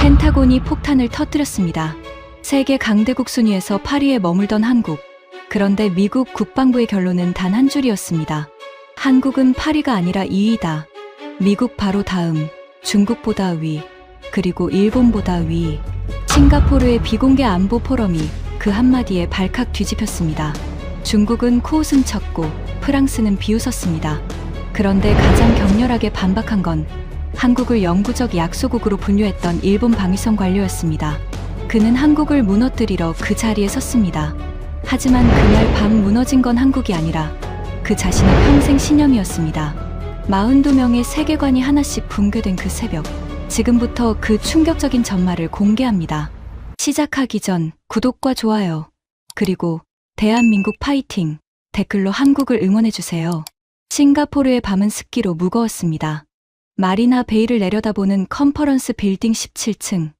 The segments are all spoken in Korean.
펜타곤이 폭탄을 터뜨렸습니다. 세계 강대국 순위에서 8위에 머물던 한국. 그런데 미국 국방부의 결론은 단 한 줄이었습니다. 한국은 8위가 아니라 2위다. 미국 바로 다음, 중국보다 위, 그리고 일본보다 위. 싱가포르의 비공개 안보 포럼이 그 한마디에 발칵 뒤집혔습니다. 중국은 코웃음 쳤고 프랑스는 비웃었습니다. 그런데 가장 격렬하게 반박한 건 한국을 영구적 약소국으로 분류했던 일본 방위성 관료였습니다. 그는 한국을 무너뜨리러 그 자리에 섰습니다. 하지만 그날 밤 무너진 건 한국이 아니라 그 자신의 평생 신념이었습니다. 42명의 세계관이 하나씩 붕괴된 그 새벽. 지금부터 그 충격적인 전말을 공개합니다. 시작하기 전 구독과 좋아요, 그리고 대한민국 파이팅 댓글로 한국을 응원해주세요. 싱가포르의 밤은 습기로 무거웠습니다. 마리나 베이를 내려다보는 컨퍼런스 빌딩 17층.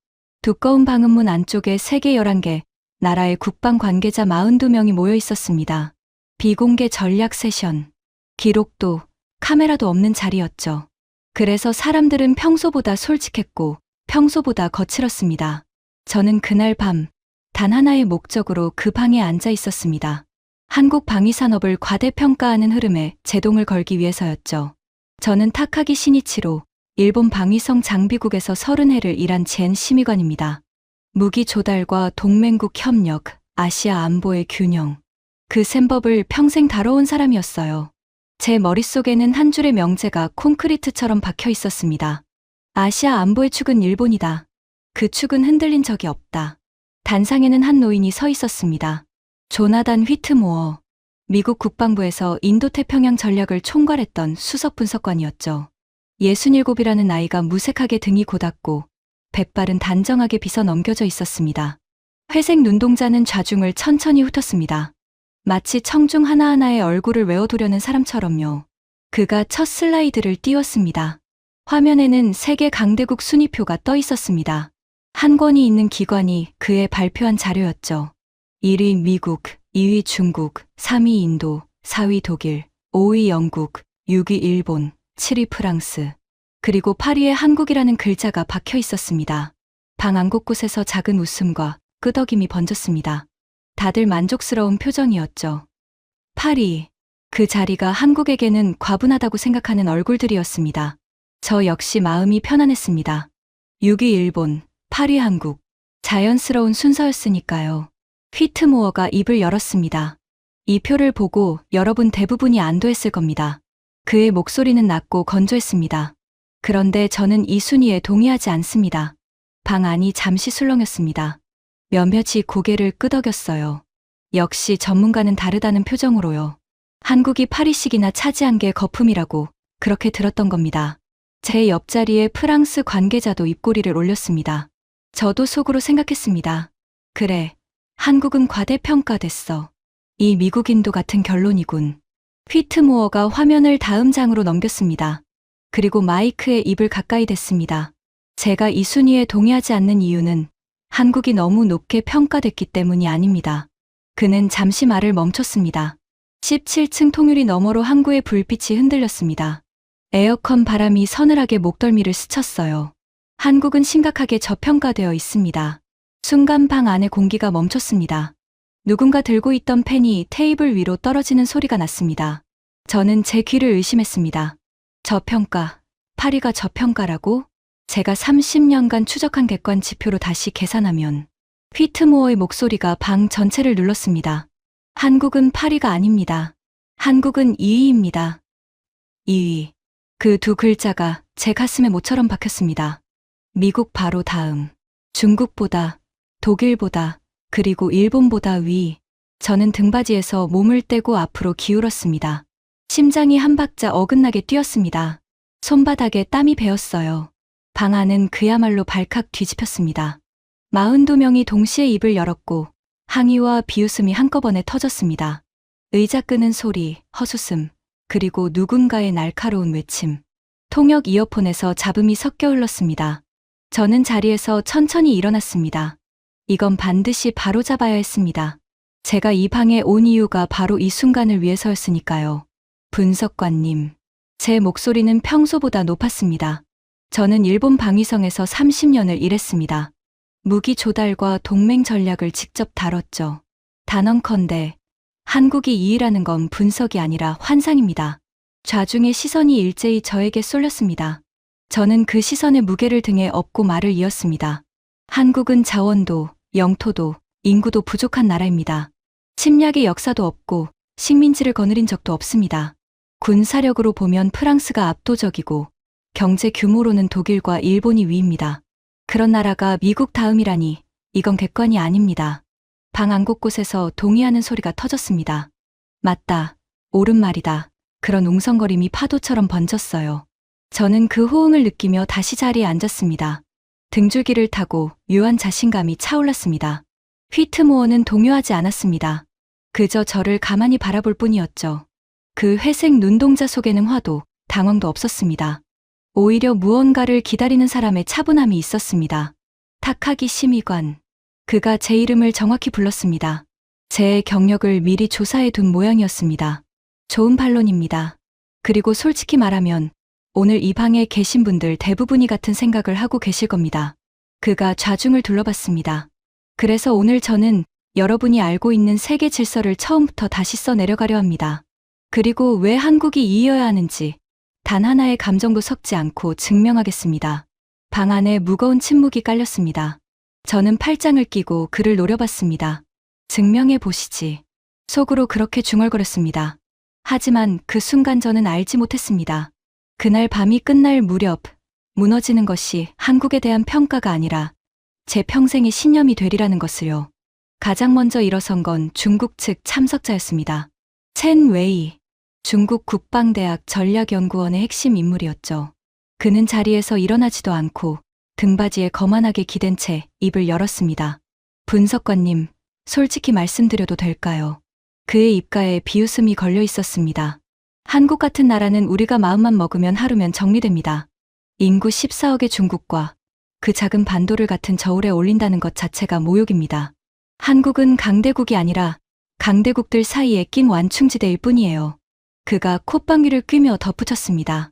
두꺼운 방음문 안쪽에 세계 11개 나라의 국방 관계자 42명이 모여 있었습니다. 비공개 전략 세션. 기록도 카메라도 없는 자리였죠. 그래서 사람들은 평소보다 솔직했고 평소보다 거칠었습니다. 저는 그날 밤 단 하나의 목적으로 그 방에 앉아 있었습니다. 한국 방위산업을 과대평가하는 흐름에 제동을 걸기 위해서였죠. 저는 타카기 시니치로 일본 방위성 장비국에서 30해를 일한 젠 심의관입니다. 무기 조달과 동맹국 협력, 아시아 안보의 균형. 그 셈법을 평생 다뤄온 사람이었어요. 제 머릿속에는 한 줄의 명제가 콘크리트처럼 박혀 있었습니다. 아시아 안보의 축은 일본이다. 그 축은 흔들린 적이 없다. 단상에는 한 노인이 서 있었습니다. 조나단 휘트모어. 미국 국방부에서 인도태평양 전략을 총괄했던 수석 분석관이었죠. 67이라는 나이가 무색하게 등이 고닫고 백발은 단정하게 빗어 넘겨져 있었습니다. 회색 눈동자는 좌중을 천천히 훑었습니다. 마치 청중 하나하나의 얼굴을 외워두려는 사람처럼요. 그가 첫 슬라이드를 띄웠습니다. 화면에는 세계 강대국 순위표가 떠 있었습니다. 한 권이 있는 기관이 그의 발표한 자료였죠. 1위 미국, 2위 중국, 3위 인도, 4위 독일, 5위 영국, 6위 일본, 7위 프랑스, 그리고 8위에 한국이라는 글자가 박혀 있었습니다. 방 안 곳곳에서 작은 웃음과 끄덕임이 번졌습니다. 다들 만족스러운 표정이었죠. 8위. 그 자리가 한국에게는 과분하다고 생각하는 얼굴들이었습니다. 저 역시 마음이 편안했습니다. 6위 일본, 8위 한국. 자연스러운 순서였으니까요. 휘트모어가 입을 열었습니다. 이 표를 보고 여러분 대부분이 안도했을 겁니다. 그의 목소리는 낮고 건조했습니다. 그런데 저는 이 순위에 동의하지 않습니다. 방 안이 잠시 술렁였습니다. 몇몇이 고개를 끄덕였어요. 역시 전문가는 다르다는 표정으로요. 한국이 8위씩이나 차지한 게 거품이라고 그렇게 들었던 겁니다. 제 옆자리에 프랑스 관계자도 입꼬리를 올렸습니다. 저도 속으로 생각했습니다. 그래, 한국은 과대평가됐어. 이 미국인도 같은 결론이군. 휘트모어가 화면을 다음 장으로 넘겼습니다. 그리고 마이크에 입을 가까이 댔습니다. 제가 이 순위에 동의하지 않는 이유는 한국이 너무 높게 평가됐기 때문이 아닙니다. 그는 잠시 말을 멈췄습니다. 17층 통유리 너머로 항구의 불빛이 흔들렸습니다. 에어컨 바람이 서늘하게 목덜미를 스쳤어요. 한국은 심각하게 저평가되어 있습니다. 순간 방 안의 공기가 멈췄습니다. 누군가 들고 있던 펜이 테이블 위로 떨어지는 소리가 났습니다. 저는 제 귀를 의심했습니다. 저평가, 8위가 저평가라고? 제가 30년간 추적한 객관 지표로 다시 계산하면. 휘트모어의 목소리가 방 전체를 눌렀습니다. 한국은 8위가 아닙니다. 한국은 2위입니다. 2위. 그 두 글자가 제 가슴에 모처럼 박혔습니다. 미국 바로 다음. 중국보다, 독일보다, 그리고 일본보다 위. 저는 등받이에서 몸을 떼고 앞으로 기울었습니다. 심장이 한 박자 어긋나게 뛰었습니다. 손바닥에 땀이 배었어요. 방 안은 그야말로 발칵 뒤집혔습니다. 42명이 동시에 입을 열었고 항의와 비웃음이 한꺼번에 터졌습니다. 의자 끄는 소리, 헛웃음, 그리고 누군가의 날카로운 외침. 통역 이어폰에서 잡음이 섞여 흘렀습니다. 저는 자리에서 천천히 일어났습니다. 이건 반드시 바로잡아야 했습니다. 제가 이 방에 온 이유가 바로 이 순간을 위해서였으니까요. 분석관님. 제 목소리는 평소보다 높았습니다. 저는 일본 방위성에서 30년을 일했습니다. 무기 조달과 동맹 전략을 직접 다뤘죠. 단언컨대 한국이 이익이라는 건 분석이 아니라 환상입니다. 좌중의 시선이 일제히 저에게 쏠렸습니다. 저는 그 시선의 무게를 등에 업고 말을 이었습니다. 한국은 자원도, 영토도, 인구도 부족한 나라입니다. 침략의 역사도 없고 식민지를 거느린 적도 없습니다. 군사력으로 보면 프랑스가 압도적이고 경제 규모로는 독일과 일본이 위입니다. 그런 나라가 미국 다음이라니 이건 객관이 아닙니다. 방 안 곳곳에서 동의하는 소리가 터졌습니다. 맞다. 옳은 말이다. 그런 웅성거림이 파도처럼 번졌어요. 저는 그 호응을 느끼며 다시 자리에 앉았습니다. 등줄기를 타고 묘한 자신감이 차올랐습니다. 휘트모어는 동요하지 않았습니다. 그저 저를 가만히 바라볼 뿐이었죠. 그 회색 눈동자 속에는 화도, 당황도 없었습니다. 오히려 무언가를 기다리는 사람의 차분함이 있었습니다. 타카기 심의관. 그가 제 이름을 정확히 불렀습니다. 제 경력을 미리 조사해 둔 모양이었습니다. 좋은 반론입니다. 그리고 솔직히 말하면 오늘 이 방에 계신 분들 대부분이 같은 생각을 하고 계실 겁니다. 그가 좌중을 둘러봤습니다. 그래서 오늘 저는 여러분이 알고 있는 세계 질서를 처음부터 다시 써내려가려 합니다. 그리고 왜 한국이 이겨야 하는지 단 하나의 감정도 섞지 않고 증명하겠습니다. 방 안에 무거운 침묵이 깔렸습니다. 저는 팔짱을 끼고 그를 노려봤습니다. 증명해 보시지. 속으로 그렇게 중얼거렸습니다. 하지만 그 순간 저는 알지 못했습니다. 그날 밤이 끝날 무렵 무너지는 것이 한국에 대한 평가가 아니라 제 평생의 신념이 되리라는 것을요. 가장 먼저 일어선 건 중국 측 참석자였습니다. 첸 웨이. 중국 국방대학 전략연구원의 핵심 인물이었죠. 그는 자리에서 일어나지도 않고 등받이에 거만하게 기댄 채 입을 열었습니다. 분석관님, 솔직히 말씀드려도 될까요? 그의 입가에 비웃음이 걸려 있었습니다. 한국 같은 나라는 우리가 마음만 먹으면 하루면 정리됩니다. 인구 14억의 중국과 그 작은 반도를 같은 저울에 올린다는 것 자체가 모욕입니다. 한국은 강대국이 아니라 강대국들 사이에 낀 완충지대일 뿐이에요. 그가 콧방귀를 뀌며 덧붙였습니다.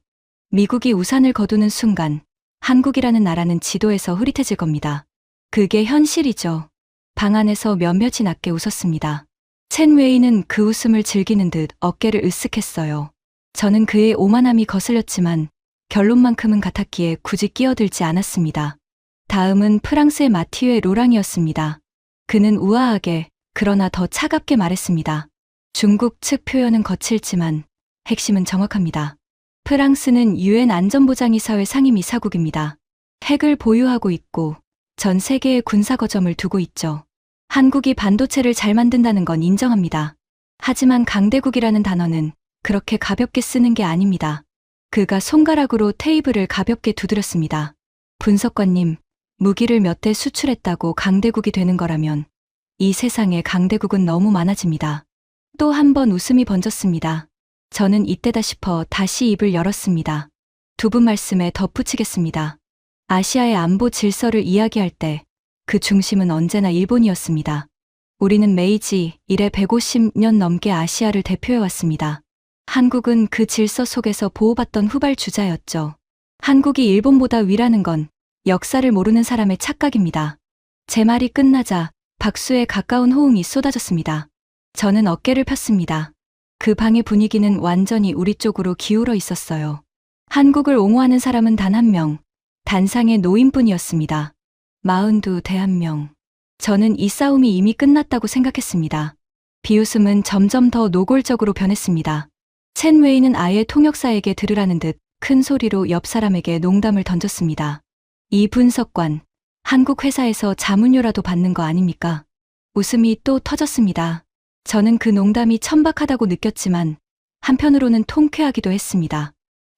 미국이 우산을 거두는 순간 한국이라는 나라는 지도에서 흐릿해질 겁니다. 그게 현실이죠. 방 안에서 몇몇이 낮게 웃었습니다. 첸 웨이는 그 웃음을 즐기는 듯 어깨를 으쓱했어요. 저는 그의 오만함이 거슬렸지만 결론만큼은 같았기에 굳이 끼어들지 않았습니다. 다음은 프랑스의 마티웨 로랑이었습니다. 그는 우아하게 그러나 더 차갑게 말했습니다. 중국 측 표현은 거칠지만 핵심은 정확합니다. 프랑스는 유엔 안전보장이사회 상임이사국입니다. 핵을 보유하고 있고 전 세계에 군사 거점을 두고 있죠. 한국이 반도체를 잘 만든다는 건 인정합니다. 하지만 강대국이라는 단어는 그렇게 가볍게 쓰는 게 아닙니다. 그가 손가락으로 테이블을 가볍게 두드렸습니다. 분석관님, 무기를 몇 대 수출했다고 강대국이 되는 거라면 이 세상에 강대국은 너무 많아집니다. 또 한 번 웃음이 번졌습니다. 저는 이때다 싶어 다시 입을 열었습니다. 두 분 말씀에 덧붙이겠습니다. 아시아의 안보 질서를 이야기할 때 그 중심은 언제나 일본이었습니다. 우리는 메이지 이래 150년 넘게 아시아를 대표해왔습니다. 한국은 그 질서 속에서 보호받던 후발주자였죠. 한국이 일본보다 위라는 건 역사를 모르는 사람의 착각입니다. 제 말이 끝나자 박수에 가까운 호응이 쏟아졌습니다. 저는 어깨를 폈습니다. 그 방의 분위기는 완전히 우리 쪽으로 기울어 있었어요. 한국을 옹호하는 사람은 단 한 명, 단상의 노인뿐이었습니다. 42대 1명. 저는 이 싸움이 이미 끝났다고 생각했습니다. 비웃음은 점점 더 노골적으로 변했습니다. 첸 웨이는 아예 통역사에게 들으라는 듯 큰 소리로 옆 사람에게 농담을 던졌습니다. 이 분석관, 한국 회사에서 자문료라도 받는 거 아닙니까? 웃음이 또 터졌습니다. 저는 그 농담이 천박하다고 느꼈지만 한편으로는 통쾌하기도 했습니다.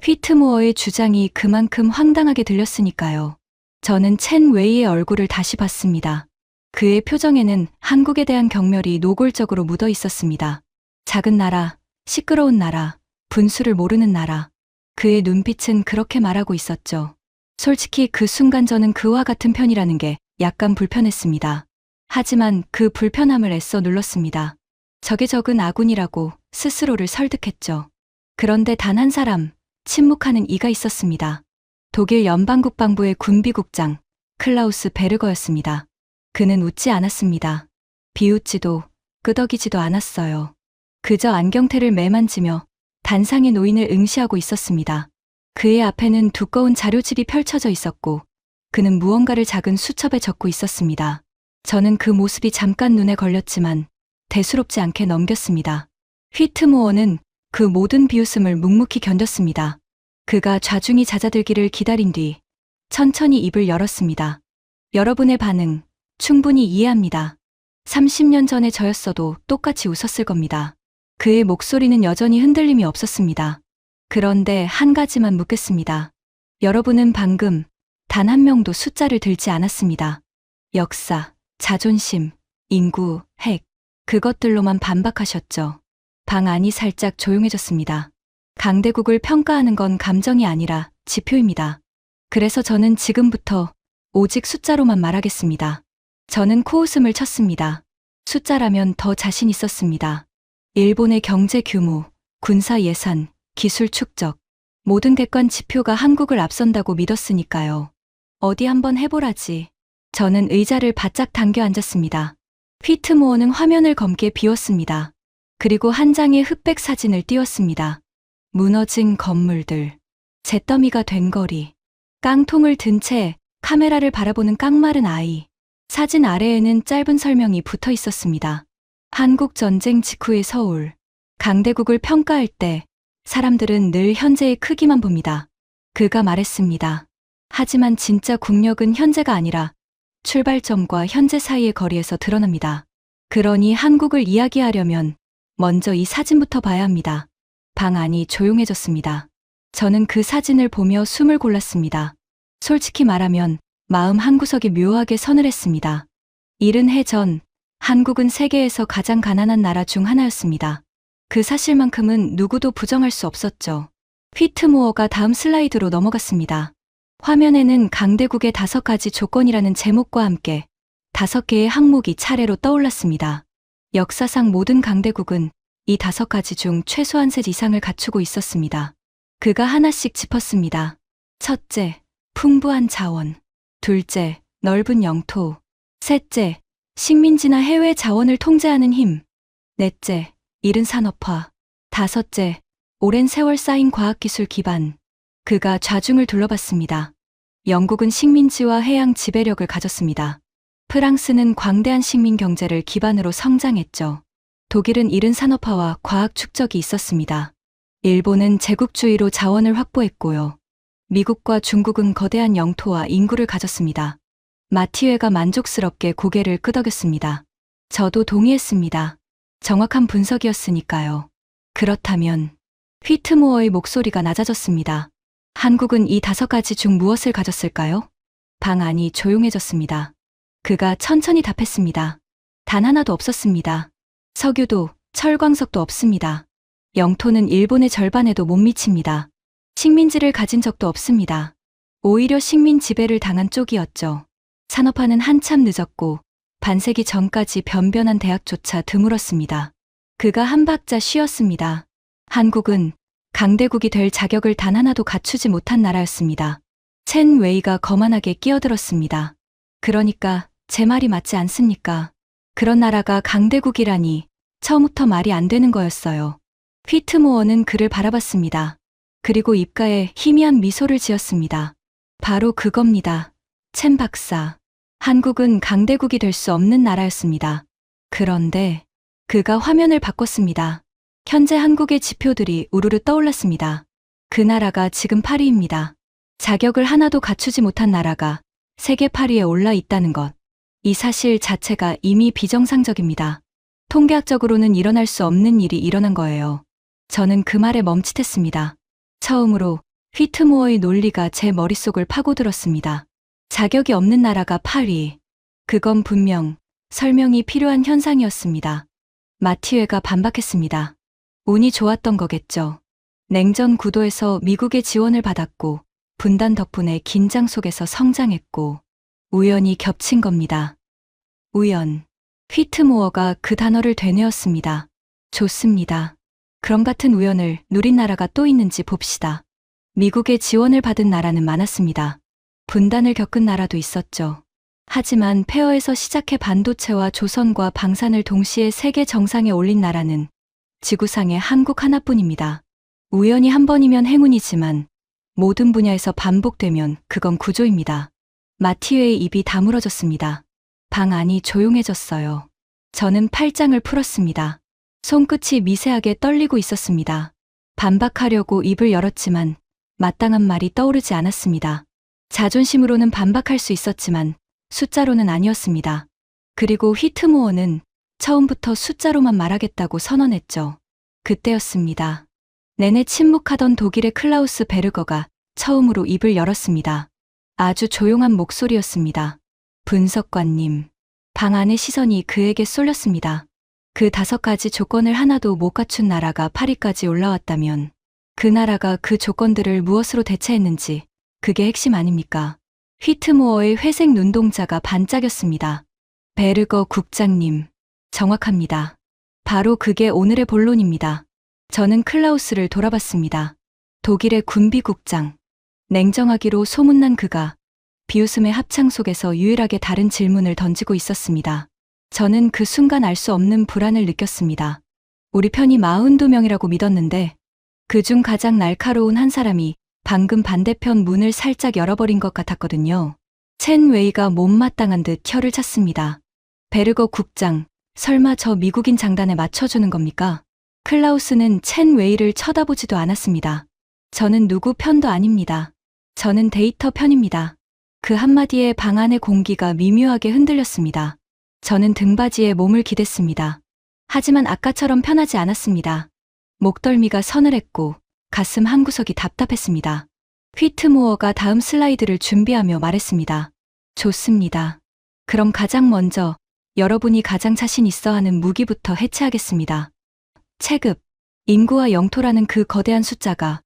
휘트모어의 주장이 그만큼 황당하게 들렸으니까요. 저는 첸 웨이의 얼굴을 다시 봤습니다. 그의 표정에는 한국에 대한 경멸이 노골적으로 묻어 있었습니다. 작은 나라, 시끄러운 나라, 분수를 모르는 나라. 그의 눈빛은 그렇게 말하고 있었죠. 솔직히 그 순간 저는 그와 같은 편이라는 게 약간 불편했습니다. 하지만 그 불편함을 애써 눌렀습니다. 적의 적은 아군이라고 스스로를 설득했죠. 그런데 단 한 사람, 침묵하는 이가 있었습니다. 독일 연방국방부의 군비국장 클라우스 베르거였습니다. 그는 웃지 않았습니다. 비웃지도 끄덕이지도 않았어요. 그저 안경테를 매만지며 단상의 노인을 응시하고 있었습니다. 그의 앞에는 두꺼운 자료집이 펼쳐져 있었고 그는 무언가를 작은 수첩에 적고 있었습니다. 저는 그 모습이 잠깐 눈에 걸렸지만 대수롭지 않게 넘겼습니다. 휘트모어는 그 모든 비웃음을 묵묵히 견뎠습니다. 그가 좌중이 잦아들기를 기다린 뒤 천천히 입을 열었습니다. 여러분의 반응 충분히 이해합니다. 30년 전에 저였어도 똑같이 웃었을 겁니다. 그의 목소리는 여전히 흔들림이 없었습니다. 그런데 한 가지만 묻겠습니다. 여러분은 방금 단 한 명도 숫자를 들지 않았습니다. 역사, 자존심, 인구, 핵, 그것들로만 반박하셨죠. 방 안이 살짝 조용해졌습니다. 강대국을 평가하는 건 감정이 아니라 지표입니다. 그래서 저는 지금부터 오직 숫자로만 말하겠습니다. 저는 코웃음을 쳤습니다. 숫자라면 더 자신 있었습니다. 일본의 경제 규모, 군사 예산, 기술 축적, 모든 객관 지표가 한국을 앞선다고 믿었으니까요. 어디 한번 해보라지. 저는 의자를 바짝 당겨 앉았습니다. 휘트모어는 화면을 검게 비웠습니다. 그리고 한 장의 흑백 사진을 띄웠습니다. 무너진 건물들, 잿더미가 된 거리, 깡통을 든 채 카메라를 바라보는 깡마른 아이. 사진 아래에는 짧은 설명이 붙어 있었습니다. 한국 전쟁 직후의 서울. 강대국을 평가할 때 사람들은 늘 현재의 크기만 봅니다. 그가 말했습니다. 하지만 진짜 국력은 현재가 아니라 출발점과 현재 사이의 거리에서 드러납니다. 그러니 한국을 이야기하려면 먼저 이 사진부터 봐야 합니다. 방 안이 조용해졌습니다. 저는 그 사진을 보며 숨을 골랐습니다. 솔직히 말하면 마음 한구석이 묘하게 서늘했습니다. 70해 전 한국은 세계에서 가장 가난한 나라 중 하나였습니다. 그 사실만큼은 누구도 부정할 수 없었죠. 휘트모어가 다음 슬라이드로 넘어갔습니다. 화면에는 강대국의 5가지 조건이라는 제목과 함께 5개의 항목이 차례로 떠올랐습니다. 역사상 모든 강대국은 이 5가지 중 최소한 셋 이상을 갖추고 있었습니다. 그가 하나씩 짚었습니다. 첫째, 풍부한 자원. 둘째, 넓은 영토. 셋째, 식민지나 해외 자원을 통제하는 힘. 넷째, 이른 산업화. 다섯째, 오랜 세월 쌓인 과학기술 기반. 그가 좌중을 둘러봤습니다. 영국은 식민지와 해양 지배력을 가졌습니다. 프랑스는 광대한 식민 경제를 기반으로 성장했죠. 독일은 이른 산업화와 과학 축적이 있었습니다. 일본은 제국주의로 자원을 확보했고요. 미국과 중국은 거대한 영토와 인구를 가졌습니다. 마티웨가 만족스럽게 고개를 끄덕였습니다. 저도 동의했습니다. 정확한 분석이었으니까요. 그렇다면 휘트모어의 목소리가 낮아졌습니다. 한국은 이 5가지 중 무엇을 가졌을까요? 방 안이 조용해졌습니다. 그가 천천히 답했습니다. 단 하나도 없었습니다. 석유도 철광석도 없습니다. 영토는 일본의 절반에도 못 미칩니다. 식민지를 가진 적도 없습니다. 오히려 식민 지배를 당한 쪽이었죠. 산업화는 한참 늦었고 반세기 전까지 변변한 대학조차 드물었습니다. 그가 한 박자 쉬었습니다. 한국은 강대국이 될 자격을 단 하나도 갖추지 못한 나라였습니다. 첸 웨이가 거만하게 끼어들었습니다. 그러니까 제 말이 맞지 않습니까? 그런 나라가 강대국이라니 처음부터 말이 안 되는 거였어요. 휘트모어는 그를 바라봤습니다. 그리고 입가에 희미한 미소를 지었습니다. 바로 그겁니다. 첸 박사. 한국은 강대국이 될 수 없는 나라였습니다. 그런데 그가 화면을 바꿨습니다. 현재 한국의 지표들이 우르르 떠올랐습니다. 그 나라가 지금 8위입니다. 자격을 하나도 갖추지 못한 나라가 세계 8위에 올라 있다는 것. 이 사실 자체가 이미 비정상적입니다. 통계학적으로는 일어날 수 없는 일이 일어난 거예요. 저는 그 말에 멈칫했습니다. 처음으로 휘트모어의 논리가 제 머릿속을 파고들었습니다. 자격이 없는 나라가 8위. 그건 분명 설명이 필요한 현상이었습니다. 마티웨가 반박했습니다. 운이 좋았던 거겠죠. 냉전 구도에서 미국의 지원을 받았고 분단 덕분에 긴장 속에서 성장했고 우연히 겹친 겁니다. 우연. 휘트모어가 그 단어를 되뇌었습니다. 좋습니다. 그럼 같은 우연을 누린 나라가 또 있는지 봅시다. 미국의 지원을 받은 나라는 많았습니다. 분단을 겪은 나라도 있었죠. 하지만 폐허에서 시작해 반도체와 조선과 방산을 동시에 세계 정상에 올린 나라는 지구상에 한국 하나뿐입니다. 우연히 한 번이면 행운이지만 모든 분야에서 반복되면 그건 구조입니다. 마티웨의 입이 다물어졌습니다. 방 안이 조용해졌어요. 저는 팔짱을 풀었습니다. 손끝이 미세하게 떨리고 있었습니다. 반박하려고 입을 열었지만 마땅한 말이 떠오르지 않았습니다. 자존심으로는 반박할 수 있었지만 숫자로는 아니었습니다. 그리고 휘트모어는 처음부터 숫자로만 말하겠다고 선언했죠. 그때였습니다. 내내 침묵하던 독일의 클라우스 베르거가 처음으로 입을 열었습니다. 아주 조용한 목소리였습니다. 분석관님. 방 안의 시선이 그에게 쏠렸습니다. 그 5가지 조건을 하나도 못 갖춘 나라가 파리까지 올라왔다면 그 나라가 그 조건들을 무엇으로 대체했는지 그게 핵심 아닙니까? 휘트모어의 회색 눈동자가 반짝였습니다. 베르거 국장님, 정확합니다. 바로 그게 오늘의 본론입니다. 저는 클라우스를 돌아봤습니다. 독일의 군비국장. 냉정하기로 소문난 그가 비웃음의 합창 속에서 유일하게 다른 질문을 던지고 있었습니다. 저는 그 순간 알 수 없는 불안을 느꼈습니다. 우리 편이 42명이라고 믿었는데 그중 가장 날카로운 한 사람이 방금 반대편 문을 살짝 열어버린 것 같았거든요. 첸 웨이가 못마땅한 듯 혀를 찼습니다. 베르거 국장, 설마 저 미국인 장단에 맞춰주는 겁니까? 클라우스는 첸 웨이를 쳐다보지도 않았습니다. 저는 누구 편도 아닙니다. 저는 데이터 편입니다. 그 한마디에 방 안의 공기가 미묘하게 흔들렸습니다. 저는 등받이에 몸을 기댔습니다. 하지만 아까처럼 편하지 않았습니다. 목덜미가 서늘했고 가슴 한구석이 답답했습니다. 휘트모어가 다음 슬라이드를 준비하며 말했습니다. 좋습니다. 그럼 가장 먼저 여러분이 가장 자신 있어 하는 무기부터 해체하겠습니다. 체급, 인구와 영토라는 그 거대한 숫자가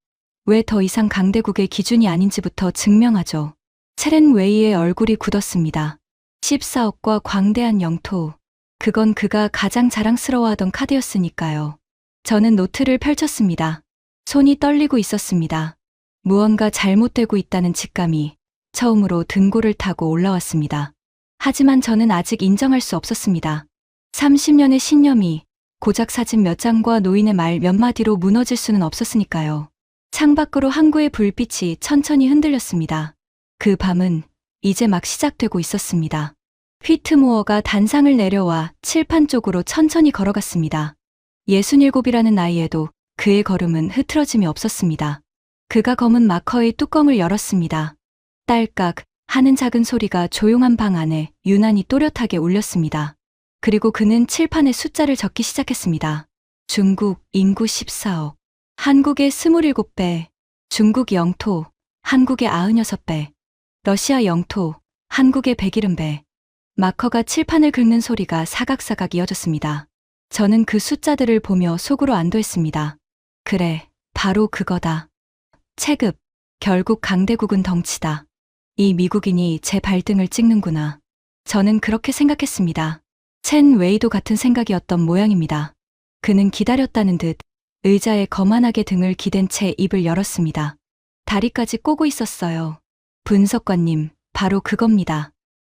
왜 더 이상 강대국의 기준이 아닌지부터 증명하죠. 체렌 웨이의 얼굴이 굳었습니다. 14억과 광대한 영토. 그건 그가 가장 자랑스러워하던 카드였으니까요. 저는 노트를 펼쳤습니다. 손이 떨리고 있었습니다. 무언가 잘못되고 있다는 직감이 처음으로 등골을 타고 올라왔습니다. 하지만 저는 아직 인정할 수 없었습니다. 30년의 신념이 고작 사진 몇 장과 노인의 말 몇 마디로 무너질 수는 없었으니까요. 창밖으로 항구의 불빛이 천천히 흔들렸습니다. 그 밤은 이제 막 시작되고 있었습니다. 휘트모어가 단상을 내려와 칠판 쪽으로 천천히 걸어갔습니다. 67이라는 나이에도 그의 걸음은 흐트러짐이 없었습니다. 그가 검은 마커의 뚜껑을 열었습니다. 딸깍 하는 작은 소리가 조용한 방 안에 유난히 또렷하게 울렸습니다. 그리고 그는 칠판에 숫자를 적기 시작했습니다. 중국 인구 14억, 한국의 27배, 중국 영토, 한국의 96배, 러시아 영토, 한국의 170배. 마커가 칠판을 긁는 소리가 사각사각 이어졌습니다. 저는 그 숫자들을 보며 속으로 안도했습니다. 그래, 바로 그거다. 체급, 결국 강대국은 덩치다. 이 미국인이 제 발등을 찍는구나. 저는 그렇게 생각했습니다. 첸 웨이도 같은 생각이었던 모양입니다. 그는 기다렸다는 듯 의자에 거만하게 등을 기댄 채 입을 열었습니다. 다리까지 꼬고 있었어요. 분석관님, 바로 그겁니다.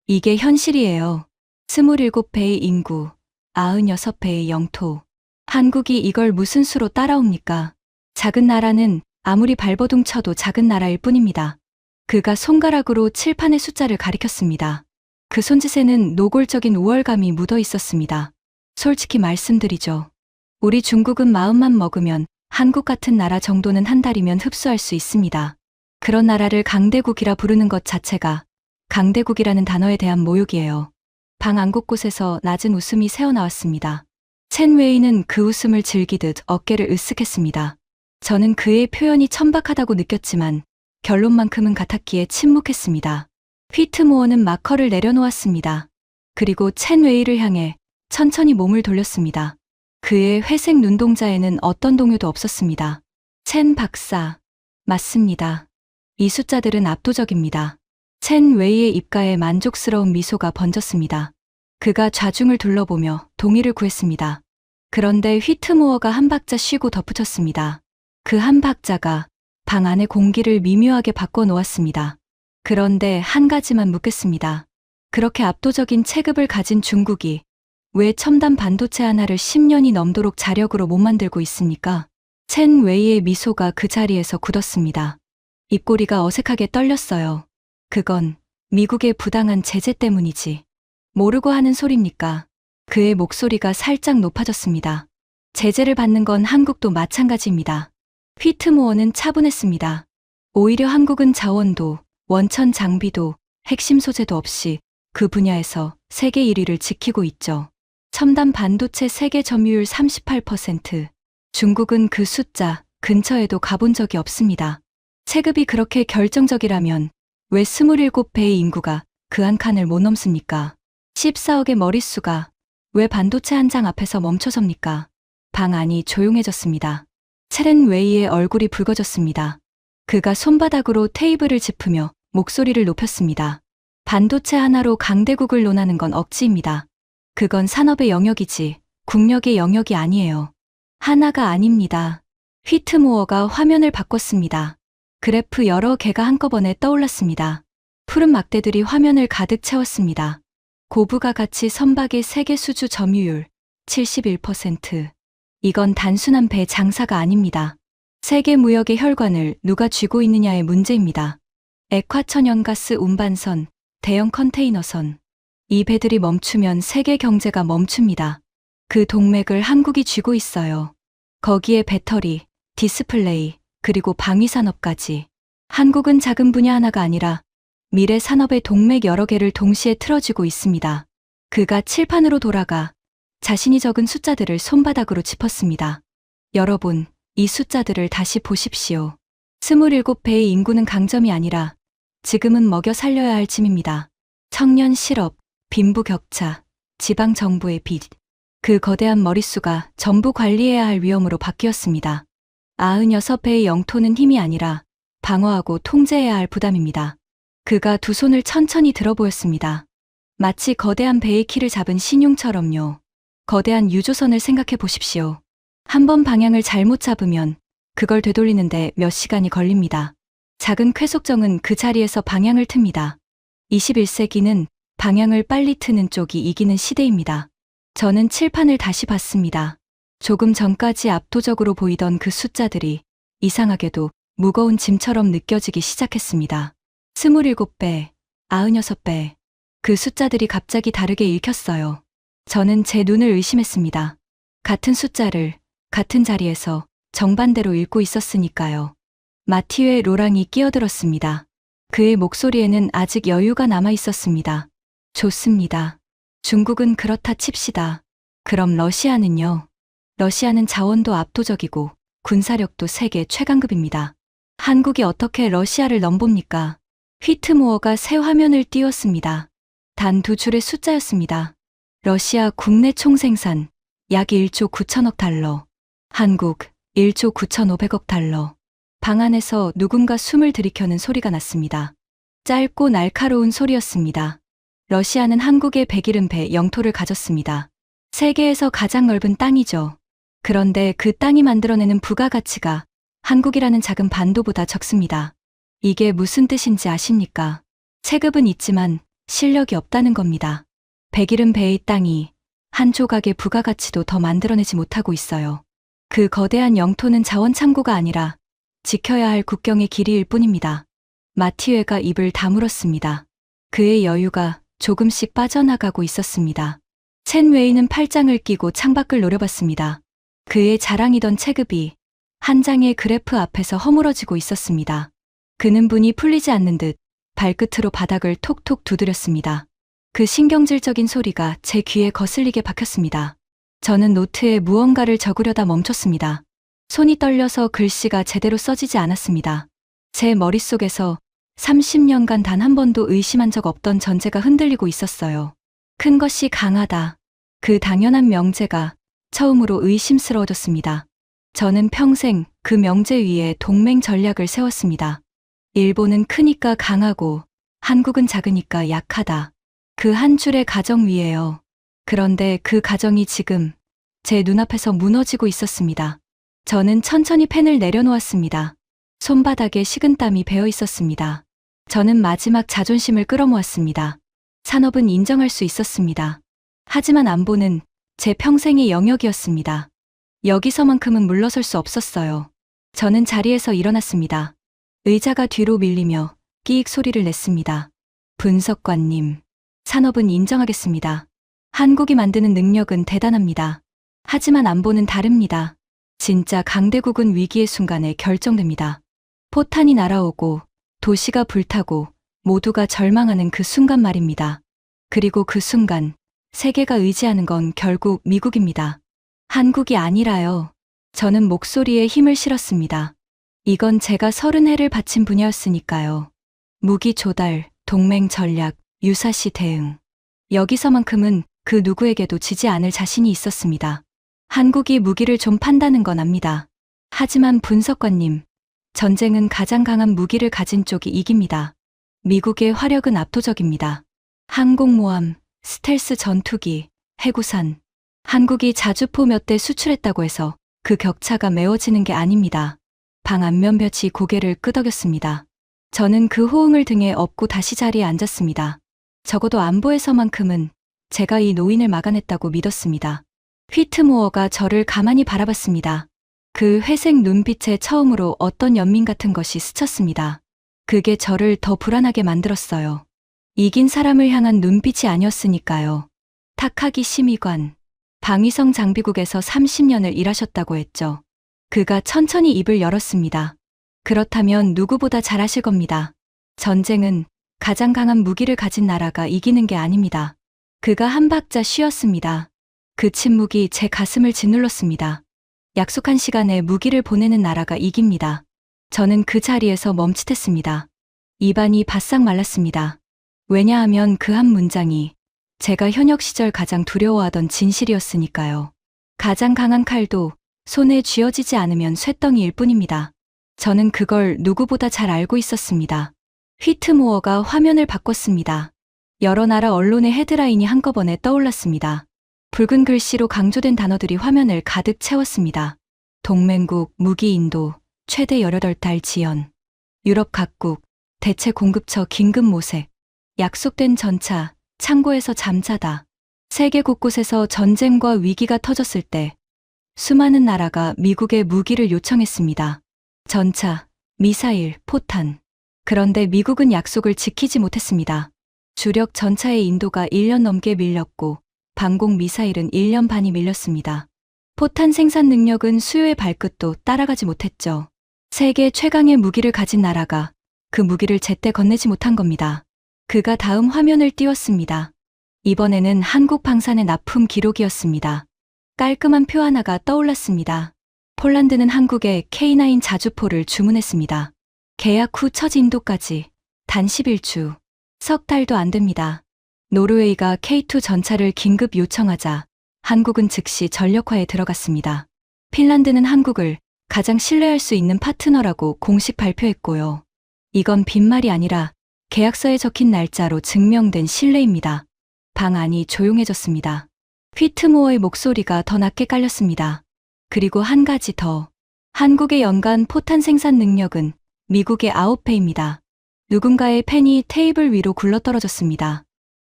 이게 현실이에요. 27배의 인구, 96배의 영토. 한국이 이걸 무슨 수로 따라옵니까? 작은 나라는 아무리 발버둥 쳐도 작은 나라일 뿐입니다. 그가 손가락으로 칠판의 숫자를 가리켰습니다. 그 손짓에는 노골적인 우월감이 묻어 있었습니다. 솔직히 말씀드리죠. 우리 중국은 마음만 먹으면 한국 같은 나라 정도는 한 달이면 흡수할 수 있습니다. 그런 나라를 강대국이라 부르는 것 자체가 강대국이라는 단어에 대한 모욕이에요. 방 안 곳곳에서 낮은 웃음이 새어나왔습니다. 첸 웨이는 그 웃음을 즐기듯 어깨를 으쓱했습니다. 저는 그의 표현이 천박하다고 느꼈지만 결론만큼은 같았기에 침묵했습니다. 휘트모어는 마커를 내려놓았습니다. 그리고 첸 웨이를 향해 천천히 몸을 돌렸습니다. 그의 회색 눈동자에는 어떤 동요도 없었습니다. 첸 박사, 맞습니다. 이 숫자들은 압도적입니다. 첸 웨이의 입가에 만족스러운 미소가 번졌습니다. 그가 좌중을 둘러보며 동의를 구했습니다. 그런데 휘트모어가 한 박자 쉬고 덧붙였습니다. 그 한 박자가 방 안의 공기를 미묘하게 바꿔 놓았습니다. 그런데 한 가지만 묻겠습니다. 그렇게 압도적인 체급을 가진 중국이 왜 첨단 반도체 하나를 10년이 넘도록 자력으로 못 만들고 있습니까? 첸 웨이의 미소가 그 자리에서 굳었습니다. 입꼬리가 어색하게 떨렸어요. 그건 미국의 부당한 제재 때문이지. 모르고 하는 소립니까? 그의 목소리가 살짝 높아졌습니다. 제재를 받는 건 한국도 마찬가지입니다. 휘트모어는 차분했습니다. 오히려 한국은 자원도, 원천 장비도, 핵심 소재도 없이 그 분야에서 세계 1위를 지키고 있죠. 첨단 반도체 세계 점유율 38%. 중국은 그 숫자 근처에도 가본 적이 없습니다. 체급이 그렇게 결정적이라면 왜 27배의 인구가 그 한 칸을 못 넘습니까? 14억의 머릿수가 왜 반도체 한 장 앞에서 멈춰섭니까? 방 안이 조용해졌습니다. 체렌 웨이의 얼굴이 붉어졌습니다. 그가 손바닥으로 테이블을 짚으며 목소리를 높였습니다. 반도체 하나로 강대국을 논하는 건 억지입니다. 그건 산업의 영역이지 국력의 영역이 아니에요. 하나가 아닙니다. 휘트모어가 화면을 바꿨습니다. 그래프 여러 개가 한꺼번에 떠올랐습니다. 푸른 막대들이 화면을 가득 채웠습니다. 고부가 가치 선박의 세계 수주 점유율 71%. 이건 단순한 배 장사가 아닙니다. 세계 무역의 혈관을 누가 쥐고 있느냐의 문제입니다. 액화천연가스 운반선, 대형 컨테이너선. 이 배들이 멈추면 세계 경제가 멈춥니다. 그 동맥을 한국이 쥐고 있어요. 거기에 배터리, 디스플레이, 그리고 방위산업까지. 한국은 작은 분야 하나가 아니라 미래 산업의 동맥 여러 개를 동시에 틀어쥐고 있습니다. 그가 칠판으로 돌아가 자신이 적은 숫자들을 손바닥으로 짚었습니다. 여러분, 이 숫자들을 다시 보십시오. 27배의 인구는 강점이 아니라 지금은 먹여 살려야 할 짐입니다. 청년 실업, 빈부격차, 지방정부의 빚. 그 거대한 머릿수가 전부 관리해야 할 위험으로 바뀌었습니다. 96배의 영토는 힘이 아니라 방어하고 통제해야 할 부담입니다. 그가 두 손을 천천히 들어 보였습니다. 마치 거대한 배의 키를 잡은 신용처럼요. 거대한 유조선을 생각해 보십시오. 한 번 방향을 잘못 잡으면 그걸 되돌리는데 몇 시간이 걸립니다. 작은 쾌속정은 그 자리에서 방향을 틉니다. 21세기는 방향을 빨리 트는 쪽이 이기는 시대입니다. 저는 칠판을 다시 봤습니다. 조금 전까지 압도적으로 보이던 그 숫자들이 이상하게도 무거운 짐처럼 느껴지기 시작했습니다. 27배, 96배. 그 숫자들이 갑자기 다르게 읽혔어요. 저는 제 눈을 의심했습니다. 같은 숫자를 같은 자리에서 정반대로 읽고 있었으니까요. 마티웨 로랑이 끼어들었습니다. 그의 목소리에는 아직 여유가 남아 있었습니다. 좋습니다. 중국은 그렇다 칩시다. 그럼 러시아는요? 러시아는 자원도 압도적이고 군사력도 세계 최강급입니다. 한국이 어떻게 러시아를 넘봅니까? 휘트모어가 새 화면을 띄웠습니다. 단 두 줄의 숫자였습니다. 러시아 국내 총생산 약 1조 9천억 달러. 한국 1조 9,500억 달러. 방 안에서 누군가 숨을 들이켜는 소리가 났습니다. 짧고 날카로운 소리였습니다. 러시아는 한국의 백이른 배 영토를 가졌습니다. 세계에서 가장 넓은 땅이죠. 그런데 그 땅이 만들어내는 부가가치가 한국이라는 작은 반도보다 적습니다. 이게 무슨 뜻인지 아십니까? 체급은 있지만 실력이 없다는 겁니다. 백이른 배의 땅이 한 조각의 부가가치도 더 만들어내지 못하고 있어요. 그 거대한 영토는 자원 창고가 아니라 지켜야 할 국경의 길이일 뿐입니다. 마티웨가 입을 다물었습니다. 그의 여유가 조금씩 빠져나가고 있었습니다. 첸 웨이는 팔짱을 끼고 창밖을 노려봤습니다. 그의 자랑이던 체급이 한 장의 그래프 앞에서 허물어지고 있었습니다. 그는 분이 풀리지 않는 듯 발끝으로 바닥을 톡톡 두드렸습니다. 그 신경질적인 소리가 제 귀에 거슬리게 박혔습니다. 저는 노트에 무언가를 적으려다 멈췄습니다. 손이 떨려서 글씨가 제대로 써지지 않았습니다. 제 머릿속에서 30년간 단 한 번도 의심한 적 없던 전제가 흔들리고 있었어요. 큰 것이 강하다. 그 당연한 명제가 처음으로 의심스러워졌습니다. 저는 평생 그 명제 위에 동맹 전략을 세웠습니다. 일본은 크니까 강하고 한국은 작으니까 약하다. 그 한 줄의 가정 위에요. 그런데 그 가정이 지금 제 눈앞에서 무너지고 있었습니다. 저는 천천히 펜을 내려놓았습니다. 손바닥에 식은땀이 배어 있었습니다. 저는 마지막 자존심을 끌어모았습니다. 산업은 인정할 수 있었습니다. 하지만 안보는 제 평생의 영역이었습니다. 여기서만큼은 물러설 수 없었어요. 저는 자리에서 일어났습니다. 의자가 뒤로 밀리며 끼익 소리를 냈습니다. 분석관님, 산업은 인정하겠습니다. 한국이 만드는 능력은 대단합니다. 하지만 안보는 다릅니다. 진짜 강대국은 위기의 순간에 결정됩니다. 포탄이 날아오고 도시가 불타고 모두가 절망하는 그 순간 말입니다. 그리고 그 순간 세계가 의지하는 건 결국 미국입니다. 한국이 아니라요. 저는 목소리에 힘을 실었습니다. 이건 제가 30해를 바친 분야였으니까요. 무기 조달, 동맹 전략, 유사시 대응. 여기서만큼은 그 누구에게도 지지 않을 자신이 있었습니다. 한국이 무기를 좀 판다는 건 압니다. 하지만 분석관님, 전쟁은 가장 강한 무기를 가진 쪽이 이깁니다. 미국의 화력은 압도적입니다. 항공모함, 스텔스 전투기, 해구산. 한국이 자주포 몇 대 수출했다고 해서 그 격차가 메워지는 게 아닙니다. 방 안면볕이 고개를 끄덕였습니다. 저는 그 호응을 등에 업고 다시 자리에 앉았습니다. 적어도 안보에서만큼은 제가 이 노인을 막아냈다고 믿었습니다. 휘트모어가 저를 가만히 바라봤습니다. 그 회색 눈빛에 처음으로 어떤 연민 같은 것이 스쳤습니다. 그게 저를 더 불안하게 만들었어요. 이긴 사람을 향한 눈빛이 아니었으니까요. 타카기 심의관, 방위성 장비국에서 30년을 일하셨다고 했죠. 그가 천천히 입을 열었습니다. 그렇다면 누구보다 잘하실 겁니다. 전쟁은 가장 강한 무기를 가진 나라가 이기는 게 아닙니다. 그가 한 박자 쉬었습니다. 그 침묵이 제 가슴을 짓눌렀습니다. 약속한 시간에 무기를 보내는 나라가 이깁니다. 저는 그 자리에서 멈칫했습니다. 입안이 바싹 말랐습니다. 왜냐하면 그 한 문장이 제가 현역 시절 가장 두려워하던 진실이었으니까요. 가장 강한 칼도 손에 쥐어지지 않으면 쇳덩이일 뿐입니다. 저는 그걸 누구보다 잘 알고 있었습니다. 휘트모어가 화면을 바꿨습니다. 여러 나라 언론의 헤드라인이 한꺼번에 떠올랐습니다. 붉은 글씨로 강조된 단어들이 화면을 가득 채웠습니다. 동맹국, 무기 인도, 최대 18달 지연. 유럽 각국, 대체 공급처 긴급 모색. 약속된 전차, 창고에서 잠자다. 세계 곳곳에서 전쟁과 위기가 터졌을 때 수많은 나라가 미국에 무기를 요청했습니다. 전차, 미사일, 포탄. 그런데 미국은 약속을 지키지 못했습니다. 주력 전차의 인도가 1년 넘게 밀렸고 방공 미사일은 1년 반이 밀렸습니다. 포탄 생산 능력은 수요의 발끝도 따라가지 못했죠. 세계 최강의 무기를 가진 나라가 그 무기를 제때 건네지 못한 겁니다. 그가 다음 화면을 띄웠습니다. 이번에는 한국 방산의 납품 기록이었습니다. 깔끔한 표 하나가 떠올랐습니다. 폴란드는 한국에 K9 자주포를 주문했습니다. 계약 후 첫 인도까지 단 11주, 석 달도 안 됩니다. 노르웨이가 K2 전차를 긴급 요청하자 한국은 즉시 전력화에 들어갔습니다. 핀란드는 한국을 가장 신뢰할 수 있는 파트너라고 공식 발표했고요. 이건 빈말이 아니라 계약서에 적힌 날짜로 증명된 신뢰입니다. 방 안이 조용해졌습니다. 휘트모어의 목소리가 더 낮게 깔렸습니다. 그리고 한 가지 더. 한국의 연간 포탄 생산 능력은 미국의 9배입니다. 누군가의 펜이 테이블 위로 굴러떨어졌습니다.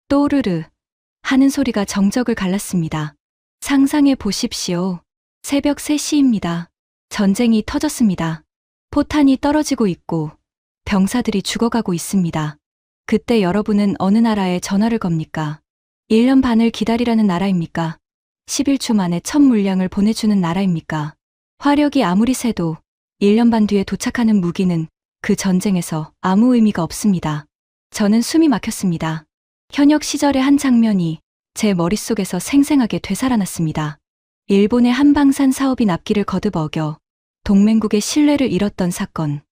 또르르 하는 소리가 정적을 갈랐습니다. 상상해 보십시오. 새벽 3시입니다. 전쟁이 터졌습니다. 포탄이 떨어지고 있고 병사들이 죽어가고 있습니다. 그때 여러분은 어느 나라에 전화를 겁니까? 1년 반을 기다리라는 나라입니까? 11주 만에 첫 물량을 보내주는 나라입니까? 화력이 아무리 세도 1년 반 뒤에 도착하는 무기는 그 전쟁에서 아무 의미가 없습니다. 저는 숨이 막혔습니다. 현역 시절의 한 장면이 제 머릿속에서 생생하게 되살아났습니다. 일본의 한방산 사업이 납기를 거듭 어겨 동맹국의 신뢰를 잃었던 사건.